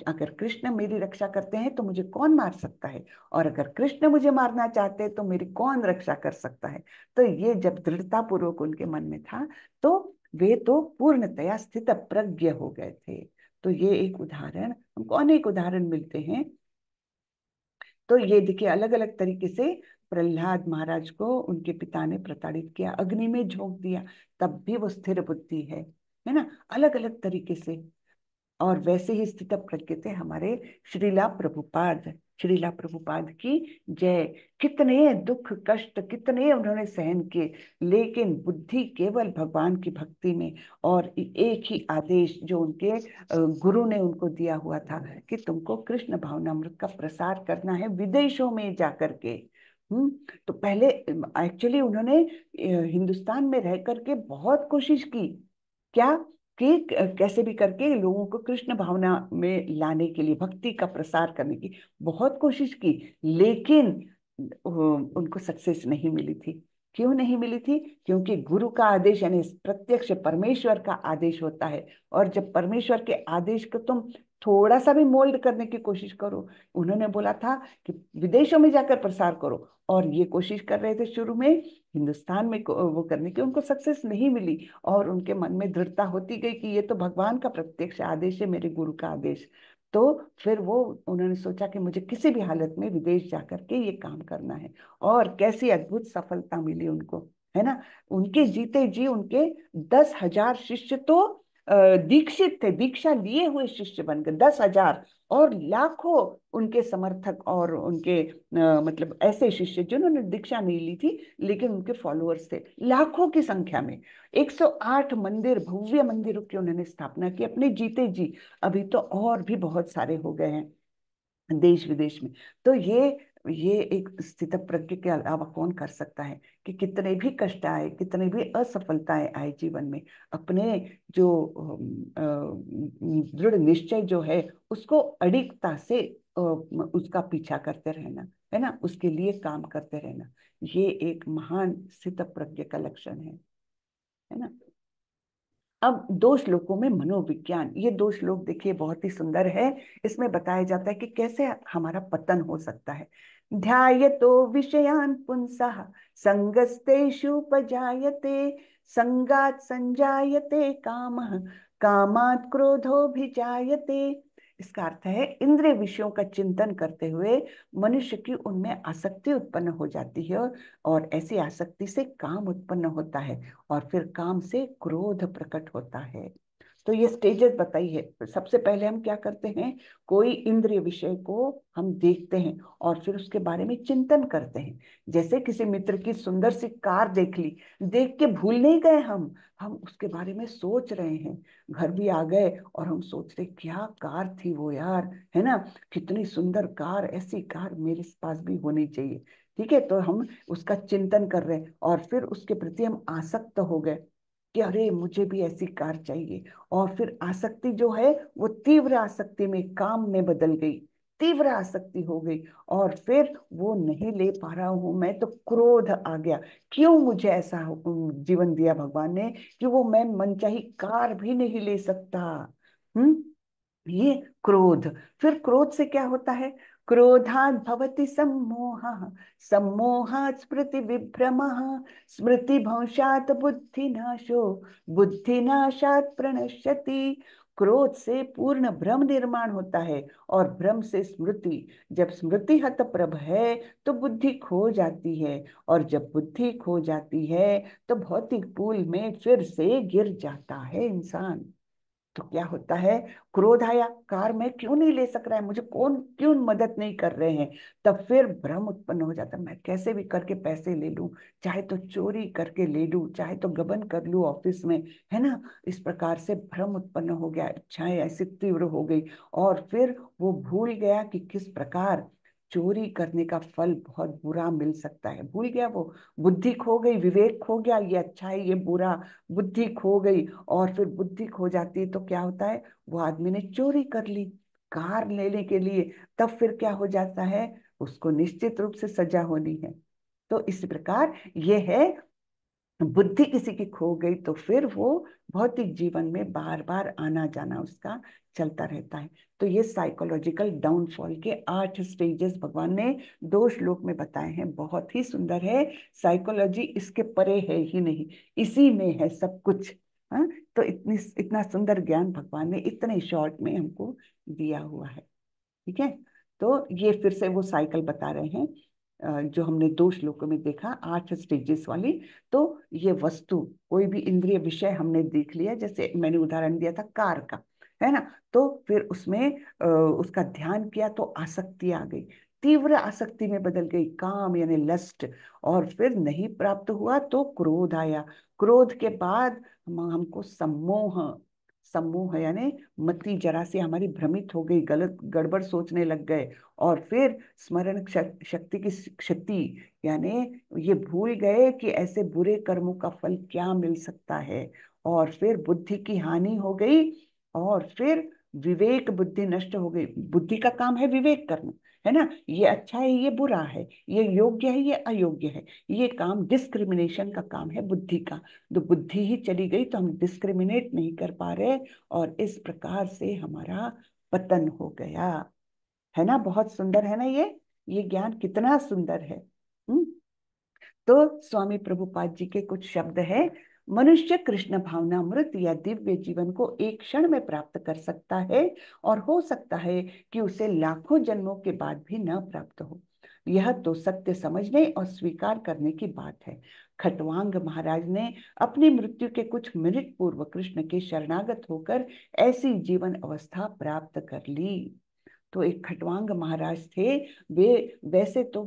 S1: अगर कृष्ण मेरी रक्षा करते हैं तो मुझे कौन मार सकता है, और अगर कृष्ण मुझे मारना चाहते हैं तो मेरी कौन रक्षा कर सकता है? तो ये जब दृढ़ता पूर्वक उनके मन में था, तो वे तो पूर्णतया स्थित प्रज्ञ हो गए थे। तो ये एक उदाहरण, हमको अनेक उदाहरण मिलते हैं। तो ये देखिए, अलग अलग तरीके से प्रहलाद महाराज को उनके पिता ने प्रताड़ित किया, अग्नि में झोंक दिया, तब भी वो स्थिर बुद्धि है ना, अलग अलग तरीके से। और वैसे ही स्थित प्रज्ञ थे हमारे श्रीला प्रभुपाद। श्रीला प्रभुपाद की जय। कितने दुख कष्ट कितने उन्होंने सहन किए, लेकिन बुद्धि केवल भगवान की भक्ति में। और एक ही आदेश जो उनके गुरु ने उनको दिया हुआ था कि तुमको कृष्ण भावनामृत का प्रसार करना है विदेशों में जाकर के। तो पहले एक्चुअली उन्होंने हिंदुस्तान में रह करके बहुत कोशिश की, क्या, कि कैसे भी करके लोगों को कृष्ण भावना में लाने के लिए, भक्ति का प्रसार करने की बहुत कोशिश की। लेकिन उनको सक्सेस नहीं मिली थी। क्यों नहीं मिली थी? क्योंकि गुरु का आदेश यानी प्रत्यक्ष परमेश्वर का आदेश होता है। और जब परमेश्वर के आदेश को तुम थोड़ा सा भी मोल्ड करने की कोशिश करो, उन्होंने बोला था कि विदेशों में जाकर प्रसार करो, और ये कोशिश कर रहे थे शुरू में हिंदुस्तान में वो करने की, उनको सक्सेस नहीं मिली। और उनके मन में दृढ़ता होती गई कि ये तो भगवान का प्रत्यक्ष आदेश है, मेरे गुरु का आदेश। तो फिर वो, उन्होंने सोचा कि मुझे किसी भी हालत में विदेश जाकर के ये काम करना है। और कैसी अद्भुत सफलता मिली उनको, है ना। उनके जीते जी उनके 10,000 शिष्य तो दीक्षित थे, दीक्षा लिए हुए शिष्य बन गए 10,000। और लाखों उनके समर्थक और उनके मतलब ऐसे शिष्य जिन्होंने दीक्षा नहीं ली थी, लेकिन उनके फॉलोअर्स थे लाखों की संख्या में। 108 मंदिर, भव्य मंदिरों की उन्होंने स्थापना की अपने जीते जी। अभी तो और भी बहुत सारे हो गए हैं देश विदेश में। तो ये एक स्थित प्रज्ञ के अलावा कौन कर सकता है कि कितने भी कष्ट आए, कितने भी असफलताएं आए जीवन में, अपने जो दृढ़ निश्चय जो है उसको अडिगता से उसका पीछा करते रहना, है ना, उसके लिए काम करते रहना, ये एक महान स्थित प्रज्ञ का लक्षण है ना। अब दो श्लोकों में मनोविज्ञान, ये दो श्लोक देखिए बहुत ही सुंदर है। इसमें बताया जाता है कि कैसे हमारा पतन हो सकता है। ध्यायतो विषयान पुंसः संगस्तेषुपजायते, संगात् संजायते कामः, कामात् क्रोधोऽभिजायते। इसका अर्थ है इंद्रिय विषयों का चिंतन करते हुए मनुष्य की उनमें आसक्ति उत्पन्न हो जाती है, और ऐसी आसक्ति से काम उत्पन्न होता है, और फिर काम से क्रोध प्रकट होता है। तो ये स्टेजेस बताई है। सबसे पहले हम क्या करते हैं, कोई इंद्रिय विषय को हम देखते हैं और फिर उसके बारे में चिंतन करते हैं। जैसे किसी मित्र की सुंदर सी कार देख ली, देख के भूल नहीं गए, हम उसके बारे में सोच रहे हैं। घर भी आ गए और हम सोच रहे क्या कार थी वो यार, है ना, कितनी सुंदर कार, ऐसी कार मेरे पास भी होनी चाहिए। ठीक है, तो हम उसका चिंतन कर रहे हैं और फिर उसके प्रति हम आसक्त हो गए कि अरे मुझे भी ऐसी कार चाहिए। और फिर आसक्ति जो है वो तीव्र आसक्ति में, काम में बदल गई, तीव्र आसक्ति हो गई, और फिर वो नहीं ले पा रहा हूं मैं, तो क्रोध आ गया। क्यों मुझे ऐसा जीवन दिया भगवान ने कि वो मैं मनचाही कार भी नहीं ले सकता। हम्म, ये क्रोध। फिर क्रोध से क्या होता है, क्रोधात् भवति सम्मोहः, सम्मोहात् स्मृति विभ्रमः, स्मृति भंशात् बुद्धिनाशो, बुद्धिनाशात् प्रणश्यति। क्रोध से पूर्ण भ्रम निर्माण होता है, और भ्रम से स्मृति, जब स्मृति हतप्रभ है तो बुद्धि खो जाती है, और जब बुद्धि खो जाती है तो भौतिक पूल में फिर से गिर जाता है इंसान। तो क्या होता है, क्रोध आया, कार में क्यों नहीं ले सक रहा है, मुझे कौन क्यों मदद नहीं कर रहे हैं। तब फिर भ्रम उत्पन्न हो जाता है, मैं कैसे भी करके पैसे ले लूं, चाहे तो चोरी करके ले लूं, चाहे तो गबन कर लूं ऑफिस में, है ना। इस प्रकार से भ्रम उत्पन्न हो गया, इच्छाएं ऐसी तीव्र हो गई, और फिर वो भूल गया कि किस प्रकार चोरी करने का फल बहुत बुरा मिल सकता है। भूल गया वो, बुद्धि खो गई, विवेक खो गया, ये अच्छा है ये बुरा, बुद्धि खो गई। और फिर बुद्धि खो जाती है तो क्या होता है, वो आदमी ने चोरी कर ली कार लेने के लिए। तब फिर क्या हो जाता है, उसको निश्चित रूप से सजा होनी है। तो इस प्रकार ये है, बुद्धि किसी की खो गई तो फिर वो भौतिक जीवन में बार बार आना जाना उसका चलता रहता है। तो ये साइकोलॉजिकल डाउनफॉल के 8 स्टेजेस भगवान ने 2 श्लोक में बताए हैं, बहुत ही सुंदर है। साइकोलॉजी इसके परे है ही नहीं, इसी में है सब कुछ। हाँ, तो इतना सुंदर ज्ञान भगवान ने इतने शॉर्ट में हमको दिया हुआ है। ठीक है, तो ये फिर से वो साइकिल बता रहे हैं, जो हमने 2 श्लोकों में देखा, 8 स्टेजेस वाली। तो ये वस्तु, कोई भी इंद्रिय विषय हमने देख लिया, जैसे मैंने उदाहरण दिया था कार का, है ना। तो फिर उसमें उसका ध्यान किया तो आसक्ति आ गई, तीव्र आसक्ति में बदल गई, काम यानी लस्ट। और फिर नहीं प्राप्त हुआ तो क्रोध आया, क्रोध के बाद हमको सम्मोह, सम्मोह यानी मति जरा सी हमारी भ्रमित हो गई, गलत गड़बड़ सोचने लग गए। और फिर स्मरण शक्ति की क्षति, यानी ये भूल गए कि ऐसे बुरे कर्मों का फल क्या मिल सकता है। और फिर बुद्धि की हानि हो गई, और फिर विवेक बुद्धि नष्ट हो गई। बुद्धि का काम है विवेक करना, है ना, ये अच्छा है ये बुरा है, ये योग्य है ये अयोग्य है, ये काम डिस्क्रिमिनेशन का काम है बुद्धि का। तो बुद्धि ही चली गई तो हम डिस्क्रिमिनेट नहीं कर पा रहे, और इस प्रकार से हमारा पतन हो गया, है ना। बहुत सुंदर है ना ये ज्ञान कितना सुंदर है। हम्म, तो स्वामी प्रभुपाद जी के कुछ शब्द है, मनुष्य कृष्ण भावनामृत या दिव्य जीवन को एक क्षण में प्राप्त कर सकता है, और हो सकता है कि उसे लाखों जन्मों के बाद भी न प्राप्त हो। यह तो सत्य समझने और स्वीकार करने की बात है। खटवांग महाराज ने अपनी मृत्यु के कुछ मिनट पूर्व कृष्ण के शरणागत होकर ऐसी जीवन अवस्था प्राप्त कर ली। तो एक खटवांग महाराज थे, वे वैसे तो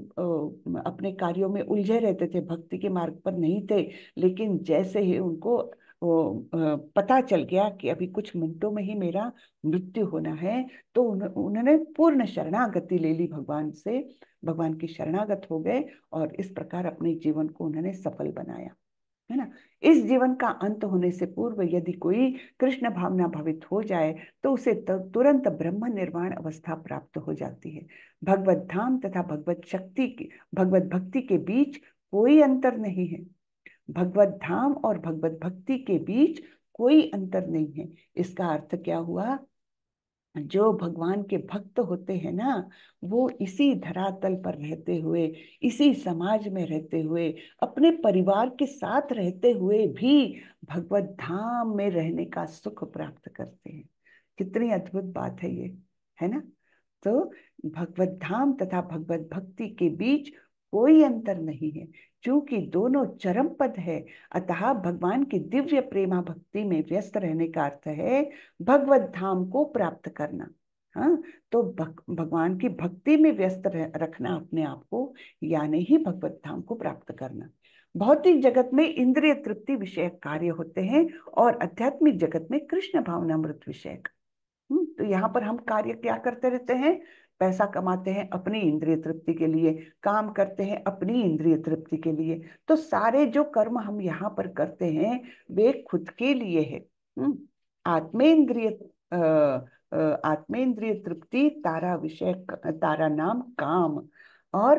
S1: अपने कार्यों में उलझे रहते थे, भक्ति के मार्ग पर नहीं थे। लेकिन जैसे ही उनको पता चल गया कि अभी कुछ मिनटों में ही मेरा मृत्यु होना है, तो उन्होंने पूर्ण शरणागति ले ली भगवान से, भगवान की शरणागत हो गए, और इस प्रकार अपने जीवन को उन्होंने सफल बनाया। है ना। इस जीवन का अंत होने से पूर्व यदि कोई कृष्ण भावना भवित हो जाए तो उसे तुरंत ब्रह्म निर्वाण अवस्था प्राप्त हो जाती है। भगवत धाम तथा भगवत भक्ति के बीच कोई अंतर नहीं है। भगवत धाम और भगवत भक्ति के बीच कोई अंतर नहीं है। इसका अर्थ क्या हुआ? जो भगवान के भक्त होते हैं ना, वो इसी धरातल पर रहते हुए, इसी समाज में रहते हुए, अपने परिवार के साथ रहते हुए भी भगवत धाम में रहने का सुख प्राप्त करते हैं। कितनी अद्भुत बात है ये, है ना। तो भगवत धाम तथा भगवत भक्ति के बीच कोई अंतर नहीं है, क्योंकि दोनों चरम पद है। अतः भगवान की दिव्य प्रेमा भक्ति में व्यस्त रहने का अर्थ है भगवत धाम को प्राप्त करना। हाँ, तो भगवान की भक्ति में व्यस्त रखना अपने आप को, यानी ही भगवत धाम को प्राप्त करना। भौतिक जगत में इंद्रिय तृप्ति विषयक कार्य होते हैं और आध्यात्मिक जगत में कृष्ण भावनामृत विषयक। तो यहाँ पर हम कार्य क्या करते रहते हैं? पैसा कमाते हैं अपनी इंद्रिय तृप्ति के लिए, काम करते हैं अपनी इंद्रिय तृप्ति के लिए। तो सारे जो कर्म हम यहाँ पर करते हैं वे खुद के लिए है। आत्मेंद्रिय आत्मेंद्रिय तृप्ति तारा विषय, तारा नाम काम। और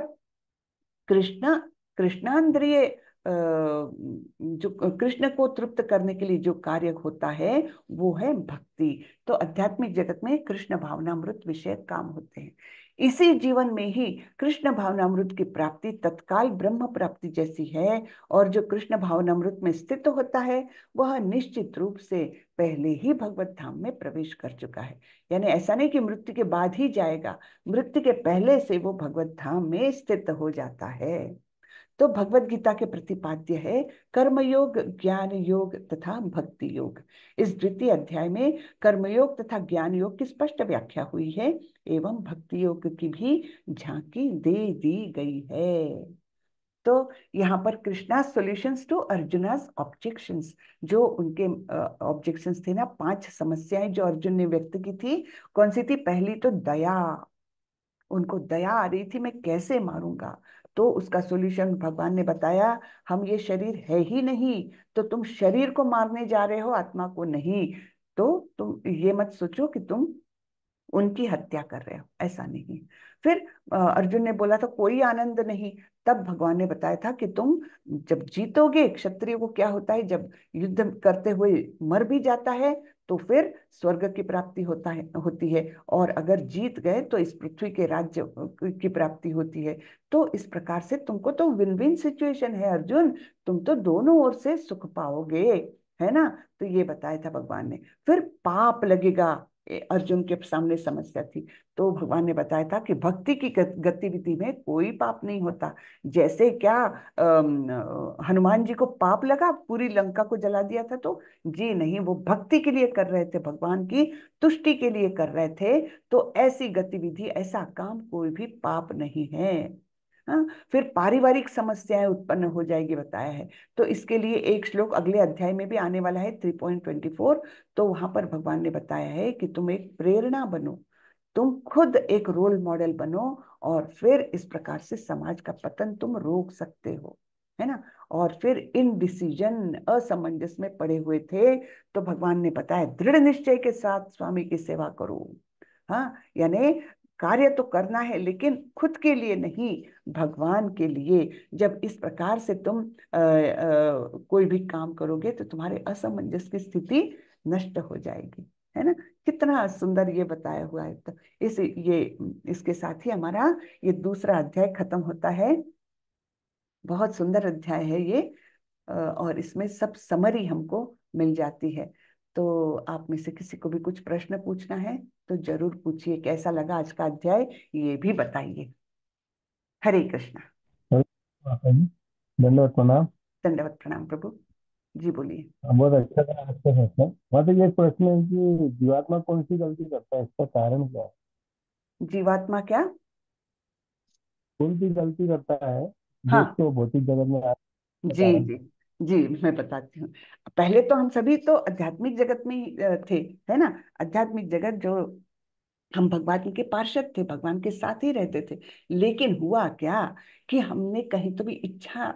S1: कृष्णा कृष्णांद्रिय जो कृष्ण को तृप्त करने के लिए जो कार्य होता है वो है भक्ति। तो आध्यात्मिक जगत में कृष्ण भावनामृत विषय काम होते हैं। इसी जीवन में ही कृष्ण भावनामृत की प्राप्ति तत्काल ब्रह्म प्राप्ति जैसी है। और जो कृष्ण भावनामृत में स्थित होता है वह निश्चित रूप से पहले ही भगवत धाम में प्रवेश कर चुका है। यानी ऐसा नहीं कि मृत्यु के बाद ही जाएगा, मृत्यु के पहले से वो भगवत धाम में स्थित हो जाता है। तो भगवत गीता के प्रतिपाद्य है कर्मयोग, ज्ञान योग तथा भक्ति योग। इस द्वितीय अध्याय में कर्मयोग तथा ज्ञान योग की स्पष्ट व्याख्या हुई है एवं भक्ति योग की भी झांकी दे दी गई है। तो यहाँ पर कृष्णा सॉल्यूशंस टू अर्जुनास ऑब्जेक्शंस, जो उनके ऑब्जेक्शंस थे ना, 5 समस्याएं जो अर्जुन ने व्यक्त की थी। कौन सी थी? पहली तो दया। उनको दया आ रही थी, मैं कैसे मारूंगा। तो उसका सॉल्यूशन भगवान ने बताया, हम ये शरीर है ही नहीं, तो तुम शरीर को मारने जा रहे हो, आत्मा को नहीं। तो तुम ये मत सोचो कि तुम उनकी हत्या कर रहे हो, ऐसा नहीं। फिर अर्जुन ने बोला था कोई आनंद नहीं। तब भगवान ने बताया था कि तुम जब जीतोगे, क्षत्रिय को क्या होता है जब युद्ध करते हुए मर भी जाता है तो फिर स्वर्ग की प्राप्ति होती है, और अगर जीत गए तो इस पृथ्वी के राज्य की प्राप्ति होती है। तो इस प्रकार से तुमको तो विन विन सिचुएशन है अर्जुन, तुम तो दोनों ओर से सुख पाओगे, है ना। तो ये बताया था भगवान ने। फिर पाप लगेगा, अर्जुन के सामने समस्या थी। तो भगवान ने बताया था कि भक्ति की गतिविधि में कोई पाप नहीं होता। जैसे क्या हनुमान जी को पाप लगा, पूरी लंका को जला दिया था, तो जी नहीं, वो भक्ति के लिए कर रहे थे, भगवान की तुष्टि के लिए कर रहे थे। तो ऐसी गतिविधि, ऐसा काम कोई भी पाप नहीं है। हाँ, फिर पारिवारिक समस्याएं उत्पन्न हो जाएगी बताया है। तो इसके लिए एक श्लोक अगले अध्याय में भी आने वाला है 3.24। तो वहां पर भगवान ने बताया है कि तुम एक प्रेरणा बनो, तुम खुद एक रोल मॉडल बनो, और फिर इस प्रकार से समाज का पतन तुम रोक सकते हो, है ना। और फिर इन डिसीजन असमंजस में पड़े हुए थे, तो भगवान ने बताया दृढ़ निश्चय के साथ स्वामी की सेवा करो। हाँ, यानी कार्य तो करना है लेकिन खुद के लिए नहीं, भगवान के लिए। जब इस प्रकार से तुम कोई भी काम करोगे तो तुम्हारे असमंजस की स्थिति नष्ट हो जाएगी, है ना। कितना सुंदर ये बताया हुआ है। तो ये इसके साथ ही हमारा ये दूसरा अध्याय खत्म होता है। बहुत सुंदर अध्याय है ये, और इसमें सब समरी हमको मिल जाती है। तो आप में से किसी को भी कुछ प्रश्न पूछना है तो जरूर पूछिए। कैसा लगा आज का अध्याय ये भी बताइए। हरे कृष्णा।
S2: हरे माता जी, दंडवत प्रणाम।
S1: दंडवत प्रणाम प्रभु। जी बोलिए।
S2: बहुत अच्छा था आपका प्रश्न। माता जी, एक प्रश्न है कि जीवात्मा कौन सी गलती करता है, इसका कारण क्या है?
S1: जीवात्मा क्या?
S2: कौन सी गलती करता है जो
S1: हाँ,
S2: उसको भौतिक जगत में आने का
S1: जी
S2: कारण?
S1: जी जी, मैं बताती हूँ। पहले तो हम सभी तो आध्यात्मिक जगत में ही थे, है ना। आध्यात्मिक जगत जो, हम भगवान के पार्षद थे, भगवान के साथ ही रहते थे। लेकिन हुआ क्या कि हमने कहीं तो भी इच्छा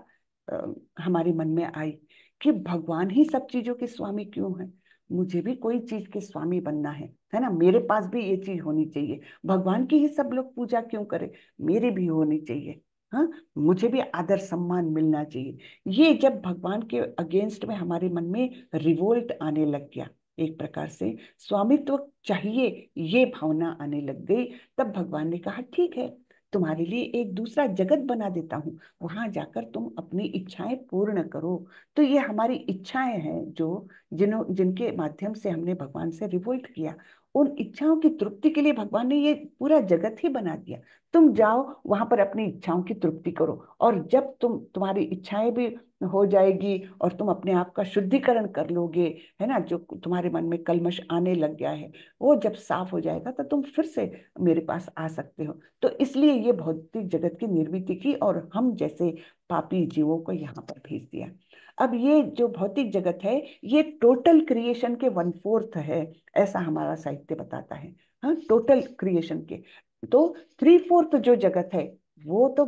S1: हमारे मन में आई कि भगवान ही सब चीजों के स्वामी क्यों है, मुझे भी कोई चीज के स्वामी बनना है ना, मेरे पास भी ये चीज होनी चाहिए। भगवान की ही सब लोग पूजा क्यों करें, मेरी भी होनी चाहिए। हाँ, मुझे भी आदर सम्मान मिलना चाहिए। ये जब भगवान के अगेंस्ट में हमारे मन में रिवोल्ट आने लग गया, एक प्रकार से स्वामित्व चाहिए ये भावना आने लग गई, तब भगवान ने कहा ठीक है, तुम्हारे लिए एक दूसरा जगत बना देता हूँ, वहां जाकर तुम अपनी इच्छाएं पूर्ण करो। तो ये हमारी इच्छाएं हैं जो जिनके माध्यम से हमने भगवान से रिवोल्ट किया, उन इच्छाओं की तृप्ति के लिए भगवान ने ये पूरा जगत ही बना दिया। तुम जाओ वहां पर अपनी इच्छाओं की तृप्ति करो, और जब तुम्हारी इच्छाएं भी हो जाएगी और तुम अपने आप का शुद्धिकरण कर लोगे, है ना, जो तुम्हारे मन में कलमश आने लग गया है वो जब साफ हो जाएगा तो तुम फिर से मेरे पास आ सकते हो। तो इसलिए ये भौतिक जगत की निर्मिति की और हम जैसे पापी जीवों को यहाँ पर भेज दिया। अब ये जो भौतिक जगत है ये टोटल क्रिएशन के 1/4 है, ऐसा हमारा साहित्य बताता है। हाँ, टोटल क्रिएशन के तो 3/4 जो जगत है वो तो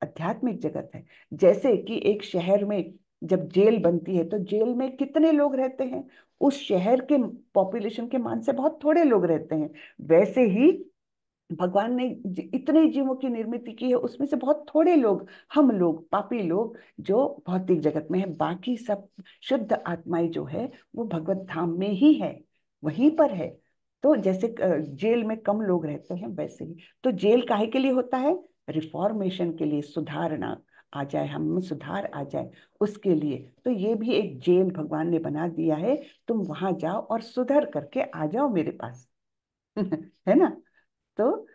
S1: आध्यात्मिक जगत है। जैसे कि एक शहर में जब जेल बनती है तो जेल में कितने लोग रहते हैं, उस शहर के पॉपुलेशन के मान से बहुत थोड़े लोग रहते हैं। वैसे ही भगवान ने इतने जीवों की निर्मित की है, उसमें से बहुत थोड़े लोग, हम लोग पापी लोग जो भौतिक जगत में है, बाकी सब शुद्ध आत्माएं जो है वो भगवत धाम में ही है, वहीं पर है। तो जैसे जेल में कम लोग रहते हैं वैसे ही तो जेल काहे के लिए होता है, रिफॉर्मेशन के लिए, सुधारना आ जाए, हम में सुधार आ जाए उसके लिए। तो ये भी एक जेल भगवान ने बना दिया है, तुम वहां जाओ और सुधर करके आ जाओ मेरे पास। है ना। तो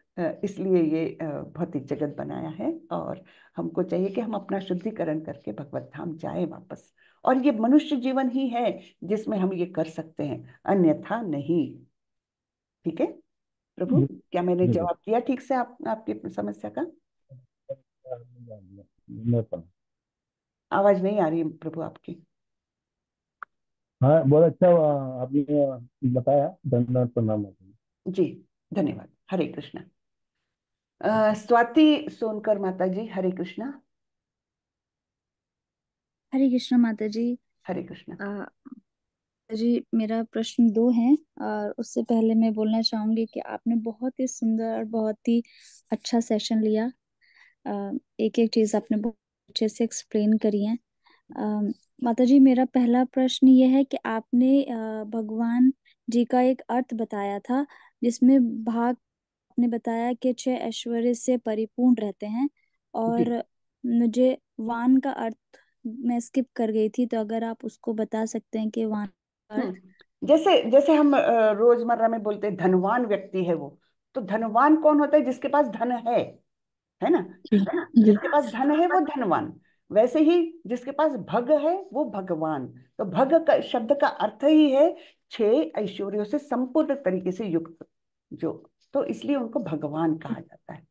S1: इसलिए ये भौतिक जगत बनाया है, और हमको चाहिए कि हम अपना शुद्धिकरण करके भगवत धाम जाए वापस। और ये मनुष्य जीवन ही है जिसमें हम ये कर सकते हैं, अन्यथा नहीं। ठीक है प्रभु, क्या मैंने
S2: बिल्कुल।
S1: जवाब दिया ठीक से आपकी समस्या का?
S2: मैं पढ़
S1: आवाज नहीं आ रही है प्रभु आपकी।
S2: हाँ, बहुत अच्छा आपने बताया। धन्यवाद, प्रणाम आपको।
S1: जी, धन्यवाद। हरे कृष्णा। स्वाति सोनकर माता जी, हरे कृष्णा।
S3: हरे कृष्ण माता जी।
S1: हरे कृष्णा।
S3: आ, जी मेरा प्रश्न दो है, और उससे पहले मैं बोलना चाहूंगी कि आपने बहुत ही सुंदर और बहुत ही अच्छा सेशन लिया। एक एक चीज आपने बहुत अच्छे से एक्सप्लेन करी है। आ, माता जी, मेरा पहला प्रश्न ये है कि आपने भगवान जी का एक अर्थ बताया था, जिसमें भाग आपने बताया कि 6 ऐश्वर्य से परिपूर्ण रहते हैं,
S1: जी।
S3: और मुझे वान का अर्थ मैं स्किप कर गई थी, तो अगर आप उसको बता सकते हैं कि वान का अर्थ।
S1: जैसे जैसे हम रोजमर्रा में बोलते हैं धनवान व्यक्ति है वो, तो धनवान कौन होता है, जिसके पास धन है ना,
S3: जी जी।
S1: जिसके पास धन है वो धनवान। वैसे ही जिसके पास भग है वो भगवान। तो भग का शब्द का अर्थ ही है 6 ऐश्वर्यों से संपूर्ण तरीके से युक्त जो, तो इसलिए उनको भगवान कहा जाता है।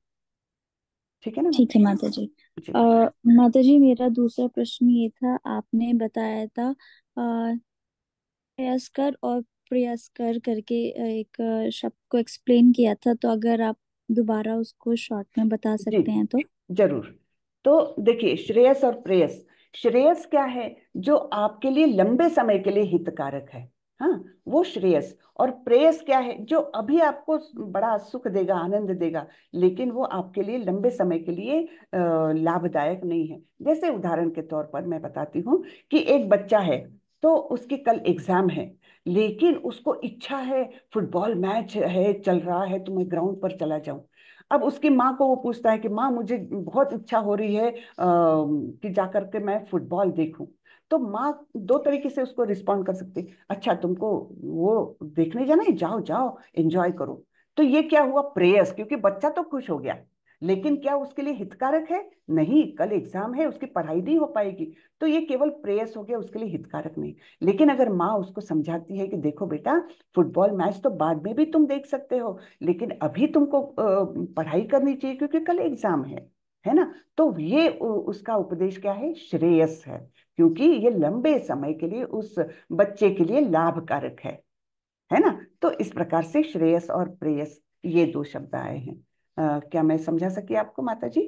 S1: ठीक है ना
S3: ठीक है
S1: माता
S3: माता जी।
S1: जी।
S3: अ, माता जी, मेरा दूसरा प्रश्न ये था, आपने बताया था प्रयास्कर और प्रयास्कर करके एक शब्द को एक्सप्लेन किया था, तो अगर आप दोबारा उसको शॉर्ट में बता
S1: जी
S3: सकते हैं तो।
S1: जरूर। तो देखिए, श्रेयस और प्रेयस, श्रेयस क्या है, जो आपके लिए लंबे समय के लिए हितकारक है। हाँ, वो श्रेयस। और प्रेयस क्या है, जो अभी आपको बड़ा सुख देगा, आनंद देगा, लेकिन वो आपके लिए लंबे समय के लिए लाभदायक नहीं है। जैसे उदाहरण के तौर पर मैं बताती हूँ कि एक बच्चा है, तो उसकी कल एग्जाम है, लेकिन उसको इच्छा है, फुटबॉल मैच है चल रहा है तो मैं ग्राउंड पर चला जाऊं। अब उसकी माँ को वो पूछता है कि माँ, मुझे बहुत इच्छा हो रही है कि जाकर के मैं फुटबॉल देखूं। तो माँ दो तरीके से उसको रिस्पॉन्ड कर सकती है, अच्छा तुमको वो देखने जाना है, जाओ जाओ एंजॉय करो। तो ये क्या हुआ, प्रेयस, क्योंकि बच्चा तो खुश हो गया, लेकिन क्या उसके लिए हितकारक है? नहीं, कल एग्जाम है, उसकी पढ़ाई नहीं हो पाएगी। तो ये केवल प्रेयस हो गया, उसके लिए हितकारक नहीं। लेकिन अगर माँ उसको समझाती है कि देखो बेटा, फुटबॉल मैच तो बाद में भी तुम देख सकते हो, लेकिन अभी तुमको पढ़ाई करनी चाहिए क्योंकि कल एग्जाम है ना। तो ये उसका उपदेश क्या है, श्रेयस है, क्योंकि ये लंबे समय के लिए उस बच्चे के लिए लाभकारक है ना। तो इस प्रकार से श्रेयस और प्रेयस, ये दो शब्द आए हैं। क्या मैं समझा सकी आपको माता जी?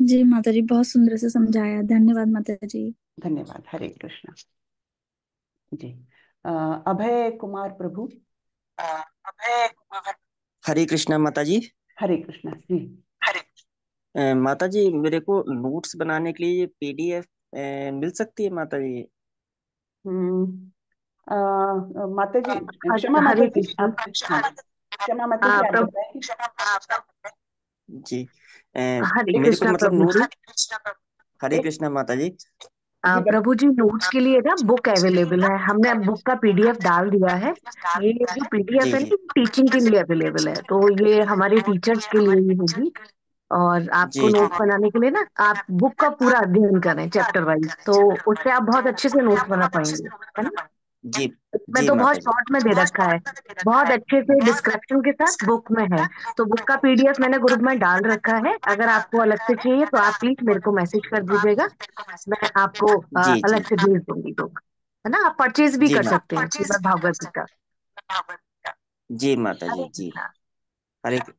S3: जी माता जी, बहुत सुंदर से समझाया, धन्यवाद माता जी।
S1: धन्यवाद। हरे कृष्णा। जी। अ, अभय कुमार प्रभु।
S4: हरे कृष्णा माता जी।
S1: हरे कृष्णा जी।
S4: माता जी, मेरे को नोट्स बनाने के लिए पीडीएफ मिल सकती है माता जी?
S1: हम्म। माता जी, क्षमा माता
S5: हरे
S1: जी,
S5: कृष्ण।
S1: आप, हाँ, क्षमा माता जी, आप
S5: प्रभु।
S1: बताएं।
S4: जी।
S5: हरे
S4: मेरे को
S5: कृष्णा
S4: मतलब
S5: प्रभु जी।
S4: हरे
S1: एक,
S4: कृष्णा माता जी।
S1: जी
S5: प्रभु जी, नोट्स के लिए ना बुक अवेलेबल है, हमने बुक का पीडीएफ डाल दिया है। ये जो पीडीएफ
S4: जी
S5: है
S4: जी
S5: ना, टीचिंग के लिए अवेलेबल है, तो ये हमारे टीचर्स के लिए ही होगी। और आपको
S4: जी जी
S5: नोट्स बनाने के लिए ना, आप बुक का पूरा अध्ययन करें चैप्टर वाइज, तो उससे आप बहुत अच्छे से नोट्स बना पाएंगे, है ना।
S4: जी
S5: मैं
S4: जी
S5: तो बहुत
S4: माता जी।
S5: शॉर्ट में दे रखा है, बहुत अच्छे से डिस्क्रिप्शन के साथ बुक में है। तो बुक का पीडीएफ मैंने ग्रुप में डाल रखा है, अगर आपको अलग से चाहिए तो आप प्लीज मेरे को मैसेज कर दीजिएगा, मैं आपको
S4: जी जी
S5: अलग से भेज दूंगी बुक, है ना। आप परचेज भी
S4: जी
S5: कर सकते हैं श्रीमद् भागवत गीता।
S4: जी माता जी जी। हरे
S1: तो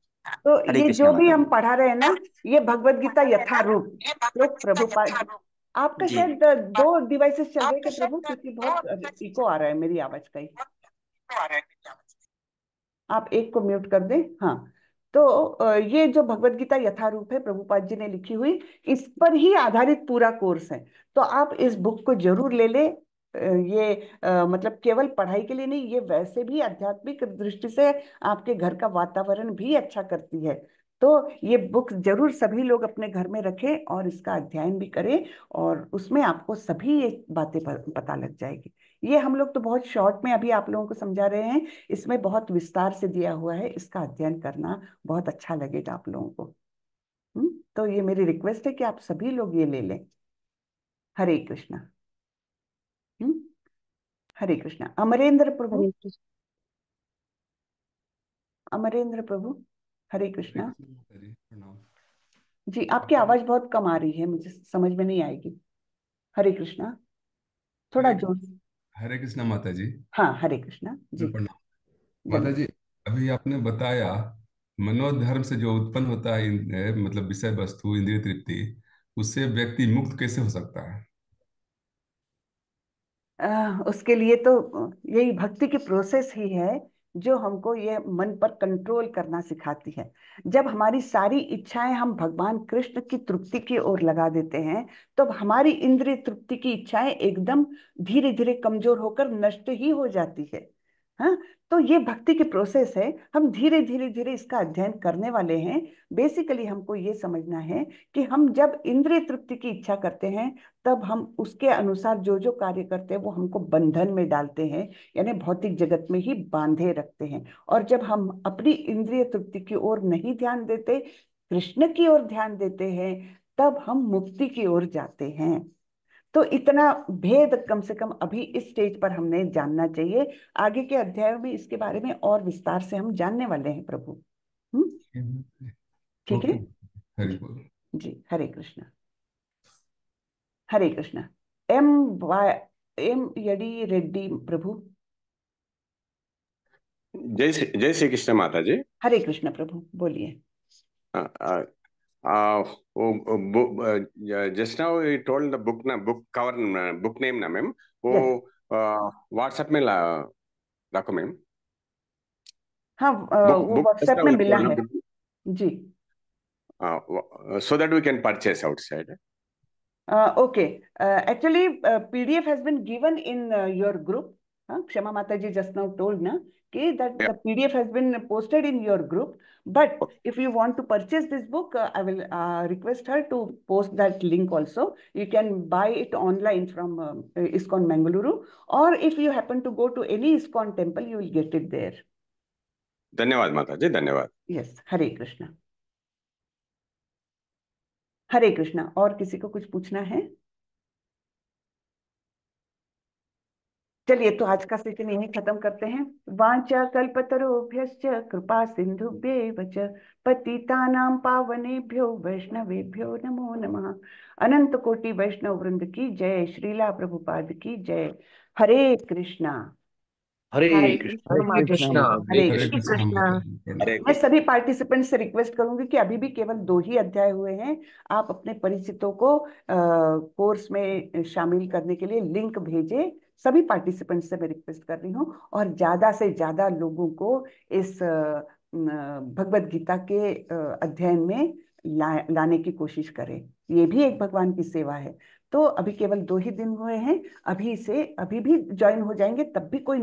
S4: हरे
S1: ये
S4: कृष्णा
S1: जो भी
S4: माता
S1: हम
S4: जी।
S1: पढ़ा रहे हैं ना, ये भगवत गीता यथारूप, श्लोक प्रभुपाद। आपका
S4: जी।
S1: शायद दो डिवाइसेस चल रहे हैं क्या प्रभु, क्योंकि बहुत इको आ रहा है मेरी आवाज का ही। आप एक को म्यूट कर दें। हाँ। तो ये जो भगवत गीता यथारूप है, प्रभुपाद जी ने लिखी हुई, इस पर ही आधारित पूरा कोर्स है। तो आप इस बुक को जरूर ले लें। ये मतलब केवल पढ़ाई के लिए नहीं, ये वैसे भी आध्यात्मिक दृष्टि से आपके घर का वातावरण भी अच्छा करती है। तो ये बुक जरूर सभी लोग अपने घर में रखें और इसका अध्ययन भी करें, और उसमें आपको सभी ये बातें पता लग जाएगी। ये हम लोग तो बहुत शॉर्ट में अभी आप लोगों को समझा रहे हैं, इसमें बहुत विस्तार से दिया हुआ है, इसका अध्ययन करना बहुत अच्छा लगेगा आप लोगों को। तो ये मेरी रिक्वेस्ट है कि आप सभी लोग ये ले लें। हरे कृष्णा। हम्म। हरे कृष्णा। अमरेंद्र प्रभु।
S3: हरे कृष्ण।
S1: अमरेंद्र प्रभु। हरे
S6: हरे
S1: कृष्णा।
S6: कृष्ण माता जी, प्रणाम।
S1: जी, आपकी
S6: माता जी,
S1: आवाज बहुत कम आ रही है, मुझे समझ में नहीं आएगी। हरे कृष्णा। थोड़ा
S6: हरे
S1: जोर।
S6: हरे कृष्णा माता जी,
S1: हाँ, हरे कृष्णा जी।
S6: मैं प्रणाम। माता जी,
S1: धन्यवाद।
S6: अभी आपने बताया मनोधर्म से जो उत्पन्न होता है मतलब विषय वस्तु इंद्रिय तृप्ति, उससे व्यक्ति मुक्त कैसे हो सकता है?
S1: उसके लिए तो यही भक्ति की प्रोसेस ही है, जो हमको ये मन पर कंट्रोल करना सिखाती है। जब हमारी सारी इच्छाएं हम भगवान कृष्ण की तृप्ति की ओर लगा देते हैं, तब हमारी इंद्रिय तृप्ति की इच्छाएं एकदम धीरे धीरे कमजोर होकर नष्ट ही हो जाती है। हाँ। तो ये भक्ति की प्रोसेस है, हम धीरे धीरे धीरे इसका अध्ययन करने वाले हैं। बेसिकली हमको ये समझना है कि हम जब इंद्रिय तृप्ति की इच्छा करते हैं, तब हम उसके अनुसार जो जो कार्य करते हैं वो हमको बंधन में डालते हैं, यानी भौतिक जगत में ही बांधे रखते हैं। और जब हम अपनी इंद्रिय तृप्ति की ओर नहीं ध्यान देते, कृष्ण की ओर ध्यान देते हैं, तब हम मुक्ति की ओर जाते हैं। तो इतना भेद कम से कम अभी इस स्टेज पर हमने जानना चाहिए। आगे के अध्यायों में इसके बारे में और विस्तार से हम जानने वाले हैं प्रभु। हम्म। ठीक है।
S6: ओके। हरि
S1: जी।
S6: बोल।
S1: जी, Hare Krishna. Hare Krishna. M Y M Yadi Reddy प्रभु।
S7: जय श्री कृष्ण माता जी।
S1: हरे कृष्ण प्रभु, बोलिए।
S7: Just now you told the book ना, बुक कवर, बुक नेम ना मैम, वो
S1: यस।
S7: व्हाट्सएप में रखो मैम।
S1: हाँ,
S7: बुक
S1: वो
S7: बुक जस्ट
S1: व्हाट्सएप
S7: नाउ
S1: में
S7: यू
S1: मिला है।
S7: टोल्ड,
S1: जी।
S7: so that we can purchase outside.
S1: Okay. Actually, PDF has been given in your group. Kshama Mataji just now told na that
S7: Yeah.
S1: the PDF has been posted in your group. But if you want to purchase this book, I will request her to post that link also. You can buy it online from ISKCON Mangaluru, or if you happen to go to any ISKCON temple, you will get it there.
S7: धन्यवाद माता जी, धन्यवाद।
S1: Yes. Hare Krishna. हरे कृष्णा। और किसी को कुछ पूछना है? चलिए, तो आज का सेशन यहीं खत्म करते हैं। वांचा कल्पतरुभ्यश्च कृपा सिंधुभ्येव च पतितानां पावनेभ्यो वैष्णवेभ्यो नमो नमः। अनंत कोटि वैष्णव वृंद की जय। श्रीला प्रभुपाद की जय। हरे कृष्णा।
S8: हरे
S1: हरे
S8: कृष्ण
S1: कृष्ण
S2: हरे
S8: माता
S2: कृष्णा
S8: जी।
S1: माता जी,
S2: माता
S1: हरे
S2: जी।
S6: हरे
S1: कृष्ण।
S6: कृष्णा
S5: कृष्णा।
S6: माता जी,
S7: हरे
S1: मैं
S7: कृष्ण।
S1: सभी पार्टिसिपेंट से रिक्वेस्ट करूंगी कि अभी भी केवल 2 ही अध्याय हुए हैं। आप अपने परिचितों को कोर्स में शामिल करने के लिए लिंक भेजें। सभी पार्टिसिपेंट से मैं रिक्वेस्ट कर रही हूँ, और ज्यादा से ज्यादा लोगों को इस भगवत गीता के अध्ययन में लाने की कोशिश करें। ये भी एक भगवान की सेवा है। तो अभी केवल 2 ही दिन हुए हैं, अभी भी ज्वाइन हो जाएंगे तब भी कोई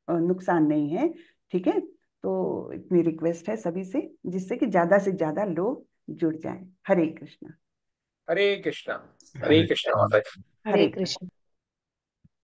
S1: नुकसान नहीं है। ठीक है, तो इतनी रिक्वेस्ट है सभी से, जिससे कि ज्यादा से ज्यादा लोग जुड़ जाएं। हरे कृष्णा।
S8: हरे कृष्णा। हरे
S6: हरे
S8: कृष्णा
S6: कृष्णा।
S8: माता जी।
S5: हरे
S1: हरे कृष्ण।
S5: कृष्ण।